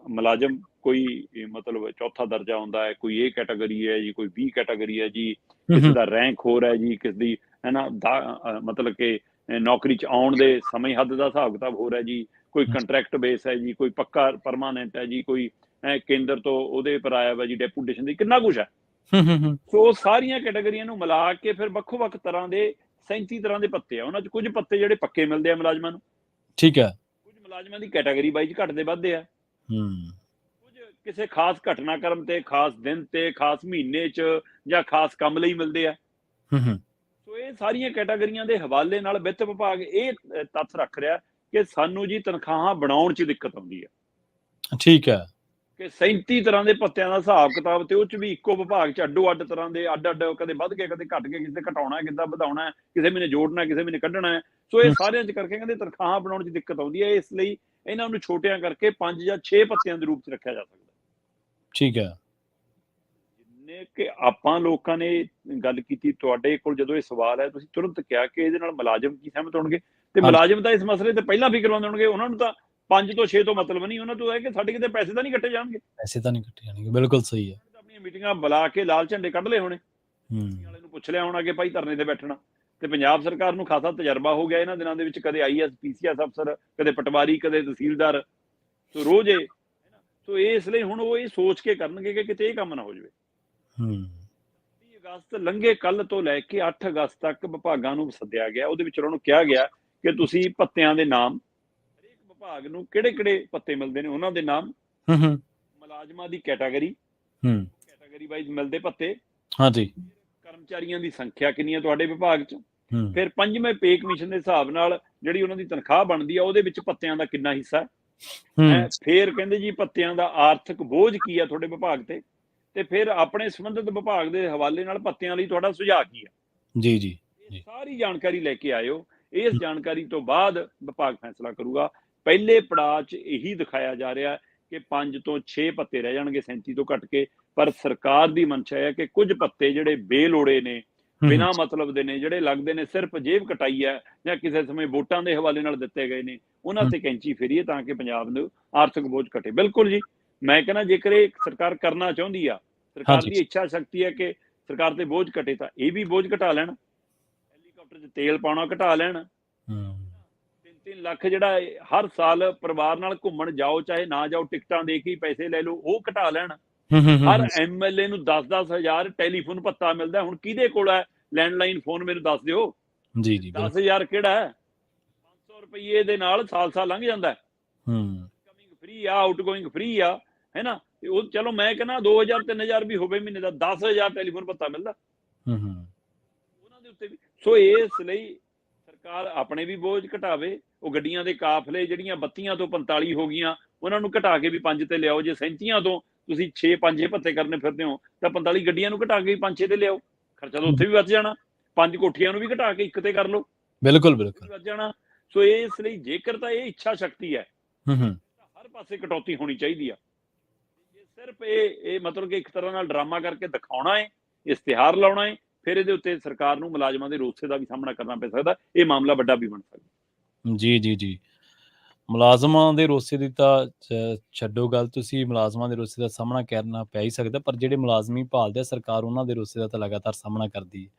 ਮੁਲਾਜ਼ਮ, ਕੋਈ ਮਤਲਬ ਚੌਥਾ ਦਰਜਾ ਹੁੰਦਾ ਹੈ, ਕੋਈ ਇਹ ਕੈਟਾਗਰੀ ਹੈ ਜੀ, ਕੋਈ B ਕੈਟਾਗਰੀ ਹੈ ਜੀ, ਕਿਸੇ ਦਾ ਰੈਂਕ ਹੋਰ ਹੈ ਜੀ, ਕਿਸੇ ਦੀ ਹੈ ਨਾ ਮਤਲਬ ਕਿ ਨੌਕਰੀ 'ਚ ਆਉਣ ਦੇ ਸਮੇਂ ਹੱਦ ਦਾ ਹਿਸਾਬ ਕਿਤਾਬ ਹੋਰ ਹੈ ਜੀ, ਕੋਈ ਕੰਟਰੈਕਟ ਬੇਸ ਹੈ ਜੀ, ਕੋਈ ਪੱਕਾ ਪਰਮਾਨੈਂਟ ਹੈ ਜੀ, ਕੋਈ ਕੇਂਦਰ ਤੋਂ ਉਹਦੇ ਪਰ ਆਇਆ ਵਾ ਜੀ ਡੈਪੂਟੇਸ਼ਨ ਦੀ, ਕਿੰਨਾ ਕੁਛ ਹੈ। ਸੋ ਸਾਰੀਆਂ ਕੈਟਾਗਰੀਆਂ ਨੂੰ ਮਿਲਾ ਕੇ ਫਿਰ ਵੱਖੋ-ਵੱਖ ਤਰ੍ਹਾਂ ਦੇ 37 ਤਰ੍ਹਾਂ ਦੇ ਪੱਤੇ ਆ। ਉਹਨਾਂ 'ਚ ਕੁਝ ਪੱਤੇ ਜਿਹੜੇ ਪੱਕੇ ਮਿਲਦੇ ਆ ਮੁਲਾਜ਼ਮਾਂ ਨੂੰ, ਠੀਕ ਹੈ, ਕੁਝ ਮੁਲਾਜ਼ਮਾਂ ਦੀ ਕੈਟਾਗਰੀ ਵਾਈਜ਼ ਘਟਦੇ ਵੱਧਦੇ ਆ, ਕੁਝ ਕਿਸੇ ਖਾਸ ਘਟਨਾਕ੍ਰਮ ਤੇ, ਖਾਸ ਦਿਨ ਤੇ, ਖਾਸ ਮਹੀਨੇ 'ਚ ਜਾਂ ਖਾਸ ਕੰਮ ਲਈ ਮਿਲਦੇ ਆ। ਸੋ ਇਹ ਸਾਰੀਆਂ ਕੈਟਾਗਰੀਆਂ ਦੇ ਹਵਾਲੇ ਨਾਲ ਵਿੱਤ ਵਿਭਾਗ ਇਹ ਤੱਥ ਰੱਖ ਰਿਹਾ ਕਿ ਸਾਨੂੰ ਜੀ ਤਨਖਾਹਾਂ ਬਣਾਉਣ 'ਚ ਦਿੱਕਤ ਆਉਂਦੀ ਹੈ। ਠੀਕ ਹੈ ਕਿ 37 ਤਰ੍ਹਾਂ ਦੇ ਭੱਤਿਆਂ ਦਾ ਹਿਸਾਬ ਕਿਤਾਬ ਤੇ ਉਹ 'ਚ ਵੀ ਇੱਕੋ ਵਿਭਾਗ 'ਚ ਅੱਡੋ-ਅੱਡ ਤਰ੍ਹਾਂ ਦੇ ਅੱਡ-ਅੱਡ, ਕਦੇ ਵੱਧ ਕੇ ਕਦੇ ਘਟ ਕੇ, ਕਿਸੇ ਘਟਾਉਣਾ, ਕਿੱਦਾਂ ਵਧਾਉਣਾ, ਕਿਸੇ ਮਹੀਨੇ ਜੋੜਨਾ, ਕਿਸੇ ਮਹੀਨੇ ਕੱਢਣਾ ਹੈ। ਸੋ ਇਹ ਸਾਰਿਆਂ 'ਚ ਕਰਕੇ ਕਹਿੰਦੇ ਤਨਖਾਹਾਂ ਬਣਾਉਣ 'ਚ ਦਿੱਕਤ ਆਉਂਦੀ ਹੈ। ਇਸ ਲਈ ਇਹਨਾਂ ਨੂੰ ਛੋਟਿਆਂ ਕਰਕੇ 5 ਜਾਂ 6 ਭੱਤਿਆਂ ਦੇ ਰੂਪ 'ਚ ਰੱਖਿਆ ਜਾ ਸਕਦਾ। ਠੀਕ ਹੈ, ਜਿੰਨੇ ਕਿ ਆਪਾਂ ਲੋਕਾਂ ਨੇ ਗੱਲ ਕੀਤੀ, ਤੁਹਾਡੇ ਕੋਲ ਜਦੋਂ ਇਹ ਸਵਾਲ ਹੈ ਤੁਸੀਂ ਤੁਰੰਤ ਕਿਹਾ ਕਿ ਇਹਦੇ ਨਾਲ ਮੁਲਾਜ਼ਮ ਕੀ ਸਹਿਮਤ ਹੋਣਗੇ, ਤੇ ਮੁਲਾਜ਼ਮ ਤਾਂ ਇਸ ਮਸਲੇ ਤੇ ਪਹਿਲਾਂ ਫਿਕਰਮੰਦ ਹੋਣਗੇ। ਉਹਨਾਂ ਨੂੰ ਤਾਂ 5 ਤੋਂ 6 ਤੋਂ ਮਤਲਬ ਨਹੀਂ, ਉਹਨਾਂ ਤੋਂ ਹੈ ਕਿ ਸਾਡੇ ਕਿਤੇ ਪੈਸੇ ਤਾਂ ਨਹੀਂ ਕੱਟੇ ਜਾਣਗੇ, ਪੈਸੇ ਤਾਂ ਨਹੀਂ ਕੱਟੇ ਜਾਣਗੇ। ਬਿਲਕੁਲ ਸਹੀ ਹੈ। ਆਪਣੀਆਂ ਮੀਟਿੰਗਾਂ ਬੁਲਾ ਕੇ ਲਾਲ ਝੰਡੇ ਕੱਢ ਲਏ ਹੋਣੇ, ਵਾਲੇ ਨੂੰ ਪੁੱਛ ਲਿਆ ਹੋਣਾ ਕਿ ਭਾਈ ਧਰਨੇ ਤੇ ਬੈਠਣਾ। ਤੇ ਪੰਜਾਬ ਸਰਕਾਰ ਨੂੰ ਖਾਸਾ ਤਜਰਬਾ ਹੋ ਗਿਆ ਇਹਨਾਂ ਦਿਨਾਂ ਦੇ ਵਿੱਚ, ਕਦੇ IAS PCS ਅਫਸਰ, ਕਦੇ ਪਟਵਾਰੀ, ਕਦੇ ਤਹਿਸੀਲਦਾਰ, ਸੋ ਰੋਜ਼ ਇਹ। ਸੋ ਇਸ ਲਈ ਹੁਣ ਉਹ ਇਹ ਸੋਚ ਕੇ ਕਰਨਗੇ ਕਿ ਕਿਤੇ ਇਹ ਕੰਮ ਨਾ ਹੋ ਜਾਵੇ। 30 ਅਗਸਤ ਲੰਘੇ ਕੱਲ ਤੋਂ ਲੈ ਕੇ 8 ਅਗਸਤ ਤੱਕ ਵਿਭਾਗਾਂ ਨੂੰ ਸੱਦਿਆ ਗਿਆ। ਉਹਦੇ ਵਿੱਚ ਉਹਨਾਂ ਨੂੰ ਕਿਹਾ ਗਿਆ ਕਿ ਤੁਸੀਂ ਭੱਤਿਆਂ ਦੇ ਨਾਮ, ਹਰੇਕ ਵਿਭਾਗ ਨੂੰ ਕਿਹੜੇ-ਕਿਹੜੇ ਭੱਤੇ ਮਿਲਦੇ ਨੇ ਉਹਨਾਂ ਦੇ ਨਾਮ, ਮੁਲਾਜ਼ਮਾਂ ਦੀ ਕੈਟਾਗਰੀ ਵਾਈਜ਼ ਮਿਲਦੇ ਭੱਤੇ, ਹਾਂਜੀ, ਕਰਮਚਾਰੀਆਂ ਦੀ ਸੰਖਿਆ ਕਿੰਨੀ ਹੈ ਤੁਹਾਡੇ ਵਿਭਾਗ 'ਚ, ਫਿਰ 5ਵੇਂ ਪੇ ਕਮਿਸ਼ਨ ਦੇ ਹਿਸਾਬ ਨਾਲ ਜਿਹੜੀ ਉਹਨਾਂ ਦੀ ਤਨਖਾਹ ਬਣਦੀ ਆ ਉਹਦੇ ਵਿੱਚ ਭੱਤਿਆਂ ਦਾ ਕਿੰਨਾ ਹਿੱਸਾ ਹੈ। ਫਿਰ ਕਹਿੰਦੇ ਜੀ ਭੱਤਿਆਂ ਦਾ ਆਰਥਿਕ ਬੋਝ ਕੀ ਆ ਤੁਹਾਡੇ ਵਿਭਾਗ ਤੇ ਫਿਰ ਆਪਣੇ ਸੰਬੰਧਿਤ ਵਿਭਾਗ ਦੇ ਹਵਾਲੇ ਨਾਲ ਭੱਤਿਆਂ ਲਈ ਤੁਹਾਡਾ ਸੁਝਾਅ ਕੀ ਆ। ਜੀ ਸਾਰੀ ਜਾਣਕਾਰੀ ਲੈ ਕੇ ਆਇਓ। ਇਸ ਜਾਣਕਾਰੀ ਤੋਂ ਬਾਅਦ ਵਿਭਾਗ ਫੈਸਲਾ ਕਰੂਗਾ। ਪਹਿਲੇ ਪੜਾਅ 'ਚ ਇਹੀ ਦਿਖਾਇਆ ਜਾ ਰਿਹਾ ਕਿ 5 ਤੋਂ 6 ਭੱਤੇ ਰਹਿ ਜਾਣਗੇ 37 ਤੋਂ ਘੱਟ ਕੇ, ਪਰ ਸਰਕਾਰ ਦੀ ਮਨਸ਼ਾ ਹੈ ਕਿ ਕੁਝ ਭੱਤੇ ਜਿਹੜੇ ਬੇਲੋੜੇ ਨੇ, ਬਿਨਾਂ ਮਤਲਬ ਦੇ ਨੇ, ਜਿਹੜੇ ਲੱਗਦੇ ਨੇ ਸਿਰਫ ਜੇਬ ਕਟਾਈ ਹੈ ਜਾਂ ਕਿਸੇ ਸਮੇਂ ਵੋਟਾਂ ਦੇ ਹਵਾਲੇ ਨਾਲ ਦਿੱਤੇ ਗਏ ਨੇ, ਉਹਨਾਂ ਤੇ ਕੈਂਚੀ ਫੇਰੀਏ ਤਾਂ ਕਿ ਪੰਜਾਬ ਨੂੰ ਆਰਥਿਕ ਬੋਝ ਘਟੇ। ਬਿਲਕੁਲ ਜੀ, ਮੈਂ ਕਹਿੰਦਾ ਜੇਕਰ ਇਹ ਸਰਕਾਰ ਕਰਨਾ ਚਾਹੁੰਦੀ ਆ, ਸਰਕਾਰ ਦੀ ਇੱਛਾ ਸ਼ਕਤੀ ਹੈ ਕਿ ਸਰਕਾਰ ਤੇ ਬੋਝ ਘਟੇ, ਤਾਂ ਇਹ ਵੀ ਬੋਝ ਘਟਾ ਲੈਣ। ਹੈਲੀਕਾਪਟਰ 'ਚ ਤੇਲ ਪਾਉਣਾ ਘਟਾ ਲੈਣ। 3 ਲੱਖ ਜਿਹੜਾ ਹਰ ਸਾਲ ਪਰਿਵਾਰ ਨਾਲ ਘੁੰਮਣ ਜਾਓ ਚਾਹੇ ਨਾ ਜਾਓ, ਟਿਕਟਾਂ ਦੇ ਕੇ ਪੈਸੇ ਲੈ ਲਓ, ਉਹ ਘਟਾ ਲੈਣ। ਹਰ MLA ਨੂੰ 10-10 ਹਜ਼ਾਰ ਟੈਲੀਫੋਨ ਭੱਤਾ ਮਿਲਦਾ। ਹੁਣ ਕਿਹਦੇ ਕੋਲ ਹੈ ਲੈਂਡਲਾਈਨ ਫੋਨ, ਮੈਨੂੰ ਦੱਸ ਦਿਓ। ਜੀ 10,000 ਕਿਹੜਾ ਹੈ? 500 ਰੁਪਏ ਦੇ ਨਾਲ ਸਾਲ ਲੰਘ ਜਾਂਦਾ। ਇਨਕਮਿੰਗ ਫ੍ਰੀ ਆ, ਆਊਟਗੋਇੰਗ ਫ੍ਰੀ ਆ, ਹੈ ਨਾ। ਤੇ ਉਹ ਚਲੋ ਮੈਂ ਕਹਿੰਦਾ 2,000-3,000 ਵੀ ਹੋਵੇ ਮਹੀਨੇ ਦਾ, 10,000 ਟੈਲੀਫੋਨ ਭੱਤਾ ਮਿਲਦਾ ਉਹਨਾਂ ਦੇ ਉੱਤੇ ਵੀ। ਸੋ ਇਸ ਲਈ ਸਰਕਾਰ ਆਪਣੇ ਵੀ ਬੋਝ ਘਟਾਵੇ। ਉਹ ਗੱਡੀਆਂ ਦੇ ਕਾਫਲੇ ਜਿਹੜੀਆਂ 32 ਤੋਂ 45 ਹੋ ਗਈਆਂ, ਉਹਨਾਂ ਨੂੰ ਘਟਾ ਕੇ ਵੀ 5 ਤੇ ਲਿਆਓ। ਜੇ 37 ਤੋਂ ਤੁਸੀਂ 6-5 ਭੱਤੇ ਕਰਨੇ ਫਿਰਦੇ ਹੋ ਤਾਂ 45 ਗੱਡੀਆਂ ਨੂੰ ਘਟਾ ਕੇ 5-6 ਤੇ ਲਿਆਓ। ਖਰਚਾ ਤਾਂ ਉੱਥੇ ਵੀ ਵੱਧ ਜਾਣਾ। 5 ਕੋਠੀਆਂ ਨੂੰ ਵੀ ਘਟਾ ਕੇ 1 ਤੇ ਕਰ ਲਓ, ਬਿਲਕੁਲ ਵੱਧ ਜਾਣਾ। ਸੋ ਇਸ ਲਈ ਜੇਕਰ ਤਾਂ ਇਹ ਇੱਛਾ ਸ਼ਕਤੀ ਹੈ, ਹਰ ਪਾਸੇ ਕਟੌਤੀ ਹੋਣੀ ਚਾਹੀਦੀ ਆ। ਸਿਰਫ ਇਹ ਮਤਲਬ ਕਿ ਇੱਕ ਤਰ੍ਹਾਂ ਨਾਲ ਡਰਾਮਾ ਕਰਕੇ ਦਿਖਾਉਣਾ ਹੈ, ਇਸ਼ਤਿਹਾਰ ਲਾਉਣਾ ਹੈ, ਫਿਰ ਇਹਦੇ ਉੱਤੇ ਸਰਕਾਰ ਨੂੰ ਮੁਲਾਜ਼ਮਾਂ ਦੇ ਰੋਸੇ ਦਾ ਵੀ ਸਾਹਮਣਾ ਕਰਨਾ ਪੈ ਸਕਦਾ। ਇਹ ਮਾਮਲਾ ਵੱਡਾ ਵੀ ਬਣ ਸਕਦਾ। ਜੀ ਮੁਲਾਜ਼ਮਾਂ ਦੇ ਰੋਸੇ ਦੀ ਤਾਂ ਛੱਡੋ ਗੱਲ, ਤੁਸੀਂ ਮੁਲਾਜ਼ਮਾਂ ਦੇ ਰੋਸੇ ਦਾ ਸਾਹਮਣਾ ਕਰਨਾ ਪੈ ਹੀ ਸਕਦਾ, ਪਰ ਜਿਹੜੇ ਮੁਲਾਜ਼ਮੀ ਭਾਲਦੇ ਆ ਸਰਕਾਰ, ਉਹਨਾਂ ਦੇ ਰੋਸੇ ਦਾ ਤਾਂ ਲਗਾਤਾਰ ਸਾਹਮਣਾ ਕਰਦੀ ਹੈ।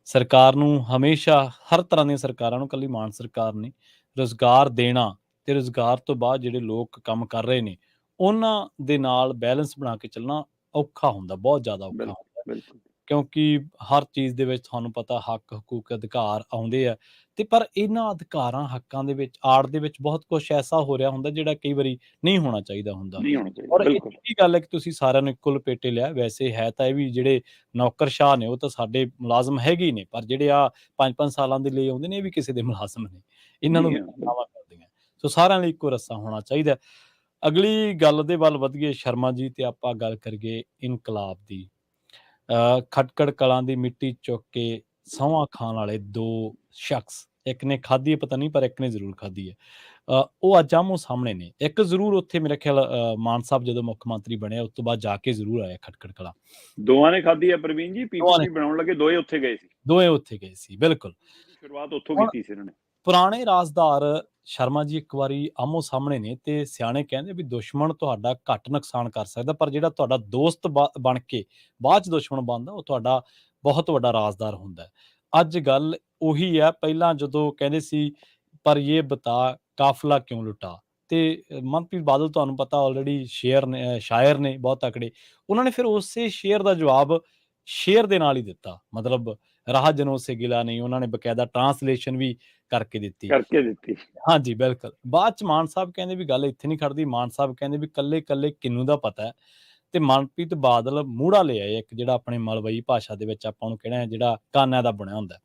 ਸਰਕਾਰ ਨੂੰ ਹਮੇਸ਼ਾ, ਹਰ ਤਰ੍ਹਾਂ ਦੀਆਂ ਸਰਕਾਰਾਂ ਨੂੰ, ਇਕੱਲੀ ਮਾਨ ਸਰਕਾਰ ਨਹੀਂ, ਰੁਜ਼ਗਾਰ ਦੇਣਾ ਤੇ ਰੁਜ਼ਗਾਰ ਤੋਂ ਬਾਅਦ ਜਿਹੜੇ ਲੋਕ ਕੰਮ ਕਰ ਰਹੇ ਨੇ ਉਹਨਾਂ ਦੇ ਨਾਲ ਬੈਲੈਂਸ ਬਣਾ ਕੇ ਚੱਲਣਾ ਔਖਾ ਹੁੰਦਾ, ਬਹੁਤ ਜ਼ਿਆਦਾ ਔਖਾ ਹੁੰਦਾ। ਬਿਲਕੁਲ, ਕਿਉਂਕਿ ਹਰ ਚੀਜ਼ ਦੇ ਵਿੱਚ ਤੁਹਾਨੂੰ ਪਤਾ ਹੱਕ, ਹਕੂਕ, ਅਧਿਕਾਰ ਆਉਂਦੇ ਆ, ਤੇ ਪਰ ਇਹਨਾਂ ਅਧਿਕਾਰਾਂ, ਹੱਕਾਂ ਦੇ ਵਿੱਚ ਆੜ ਦੇ ਵਿੱਚ ਬਹੁਤ ਕੁਛ ਐਸਾ ਹੋ ਰਿਹਾ ਹੁੰਦਾ ਜਿਹੜਾ ਕਈ ਵਾਰੀ ਨਹੀਂ ਹੋਣਾ ਚਾਹੀਦਾ ਹੁੰਦਾ। ਨਹੀਂ ਹੋਣਾ ਚਾਹੀਦਾ। ਔਰ ਇਹ ਵੀ ਗੱਲ ਹੈ ਕਿ ਤੁਸੀਂ ਸਾਰਿਆਂ ਨੂੰ ਇੱਕੋ ਲਪੇਟੇ ਲਿਆ। ਵੈਸੇ ਹੈ ਤਾਂ ਇਹ ਵੀ ਜਿਹੜੇ ਨੌਕਰਸ਼ਾਹ ਨੇ ਉਹ ਤਾਂ ਸਾਡੇ ਮੁਲਾਜ਼ਮ ਹੈਗੇ ਹੀ ਨੇ, ਪਰ ਜਿਹੜੇ ਆ 5-5 ਸਾਲਾਂ ਦੇ ਲਈ ਆਉਂਦੇ ਨੇ, ਇਹ ਵੀ ਕਿਸੇ ਦੇ ਮੁਲਾਜ਼ਮ ਨੇ, ਇਹਨਾਂ ਨੂੰ ਤਨਖਾਹਾਂ ਮਿਲਦੀਆਂ। ਸੋ ਸਾਰਿਆਂ ਲਈ ਇੱਕੋ ਰੱਸਾ ਹੋਣਾ ਚਾਹੀਦਾ। ਅਗਲੀ ਗੱਲ ਦੇ ਵੱਲ ਵਧੀਏ ਸ਼ਰਮਾ ਜੀ, ਤੇ ਆਪਾਂ ਗੱਲ ਕਰੀਏ ਇਨਕਲਾਬ ਦੀ। ਖਟਕੜ ਕਲਾਂ ਦੀ ਮਿੱਟੀ ਚੁੱਕ ਕੇ ਸਹੁੰਆਂ ਖਾਣ ਵਾਲੇ 2 ਸ਼ਖਸ, ਇੱਕ ਨੇ ਖਾਧੀ ਹੈ ਪਤਾ ਨਹੀਂ, ਪਰ ਇੱਕ ਨੇ ਜ਼ਰੂਰ ਖਾਧੀ ਹੈ। ਉਹ ਅੱਜ ਆਮੋ ਸਾਹਮਣੇ ਨੇ। ਇੱਕ ਜ਼ਰੂਰ ਉੱਥੇ ਮੇਰੇ ਖਿਆਲ ਮਾਨ ਸਾਹਿਬ ਜਦੋਂ ਮੁੱਖ ਮੰਤਰੀ ਬਣਿਆ ਉਸ ਤੋਂ ਬਾਅਦ ਜਾ ਕੇ ਜ਼ਰੂਰ ਆਇਆ ਖਟਕੜ ਕਲਾਂ। ਦੋਵਾਂ ਨੇ ਖਾਧੀ ਹੈ ਪ੍ਰਵੀਨ ਜੀ, ਦੋਵਾਂ ਨੇ ਪੀਪੀਪੀ ਬਣਾਉਣ ਲੱਗੇ ਦੋਏ ਉੱਥੇ ਗਏ ਸੀ, ਦੋਵੇਂ ਉੱਥੇ ਗਏ ਸੀ, ਬਿਲਕੁਲ। ਸ਼ੁਰੂਆਤ ਉੱਥੋਂ ਹੁਣ ਕੀਤੀ ਸੀ ਇਹਨਾਂ ਨੇ। ਪੁਰਾਣੇ ਰਾਜਦਾਰ ਸ਼ਰਮਾ ਜੀ ਇੱਕ ਵਾਰੀ ਆਮੋ ਸਾਹਮਣੇ ਨੇ ਤੇ ਸਿਆਣੇ ਕਹਿੰਦੇ ਵੀ ਦੁਸ਼ਮਣ ਤੁਹਾਡਾ ਘੱਟ ਨੁਕਸਾਨ ਕਰ ਸਕਦਾ, ਪਰ ਜਿਹੜਾ ਤੁਹਾਡਾ ਦੋਸਤ ਬਣ ਕੇ ਬਾਅਦ ਚ ਦੁਸ਼ਮਣ ਬਣਦਾ ਉਹ ਤੁਹਾਡਾ ਬਹੁਤ ਵੱਡਾ ਰਾਜਦਾਰ ਹੁੰਦਾ ਹੈ। ਅੱਜ ਗੱਲ ਉਹੀ ਹੈ। ਪਹਿਲਾਂ ਜਦੋਂ ਕਹਿੰਦੇ ਸੀ ਪਰ ਇਹ ਬਤਾ ਕਾਫਲਾ ਕਿਉਂ ਲੁੱਟਾ, ਤੇ ਮਨਪ੍ਰੀਤ ਬਾਦਲ ਤੁਹਾਨੂੰ ਪਤਾ ਆਲਰੇਡੀ ਸ਼ਾਇਰ ਨੇ ਬਹੁਤ ਤਕੜੇ। ਉਹਨਾਂ ਨੇ ਫਿਰ ਉਸੇ ਸ਼ੇਰ ਦਾ ਜਵਾਬ ਸ਼ੇਰ ਦੇ ਨਾਲ ਹੀ ਦਿੱਤਾ, ਮਤਲਬ ਰਾਹ ਜਨੋ ਸੇ ਗਿਲਾ ਨਹੀਂ। ਉਹਨਾਂ ਨੇ ਬਕਾਇਦਾ ਟਰਾਂਸਲੇਸ਼ਨ ਵੀ ਕਰਕੇ ਦਿੱਤੀ। ਹਾਂਜੀ ਬਿਲਕੁਲ। ਬਾਅਦ ਚ ਮਾਨ ਸਾਹਿਬ ਕਹਿੰਦੇ ਵੀ ਗੱਲ ਇੱਥੇ ਨਹੀਂ ਖੜਦੀ। ਮਾਨ ਸਾਹਿਬ ਕਹਿੰਦੇ ਵੀ ਕੱਲੇ ਕੱਲੇ ਕਿੰਨੂ ਦਾ ਪਤਾ ਹੈ, ਤੇ ਮਨਪ੍ਰੀਤ ਬਾਦਲ ਮੂੜਾ ਲਿਆ ਇੱਕ ਜਿਹੜਾ ਆਪਣੇ ਮਲਵਈ ਭਾਸ਼ਾ ਦੇ ਵਿੱਚ ਆਪਾਂ ਨੂੰ ਕਹਿਣਾ ਜਿਹੜਾ ਕਾਨਿਆਂ ਦਾ ਬਣਿਆ ਹੁੰਦਾ,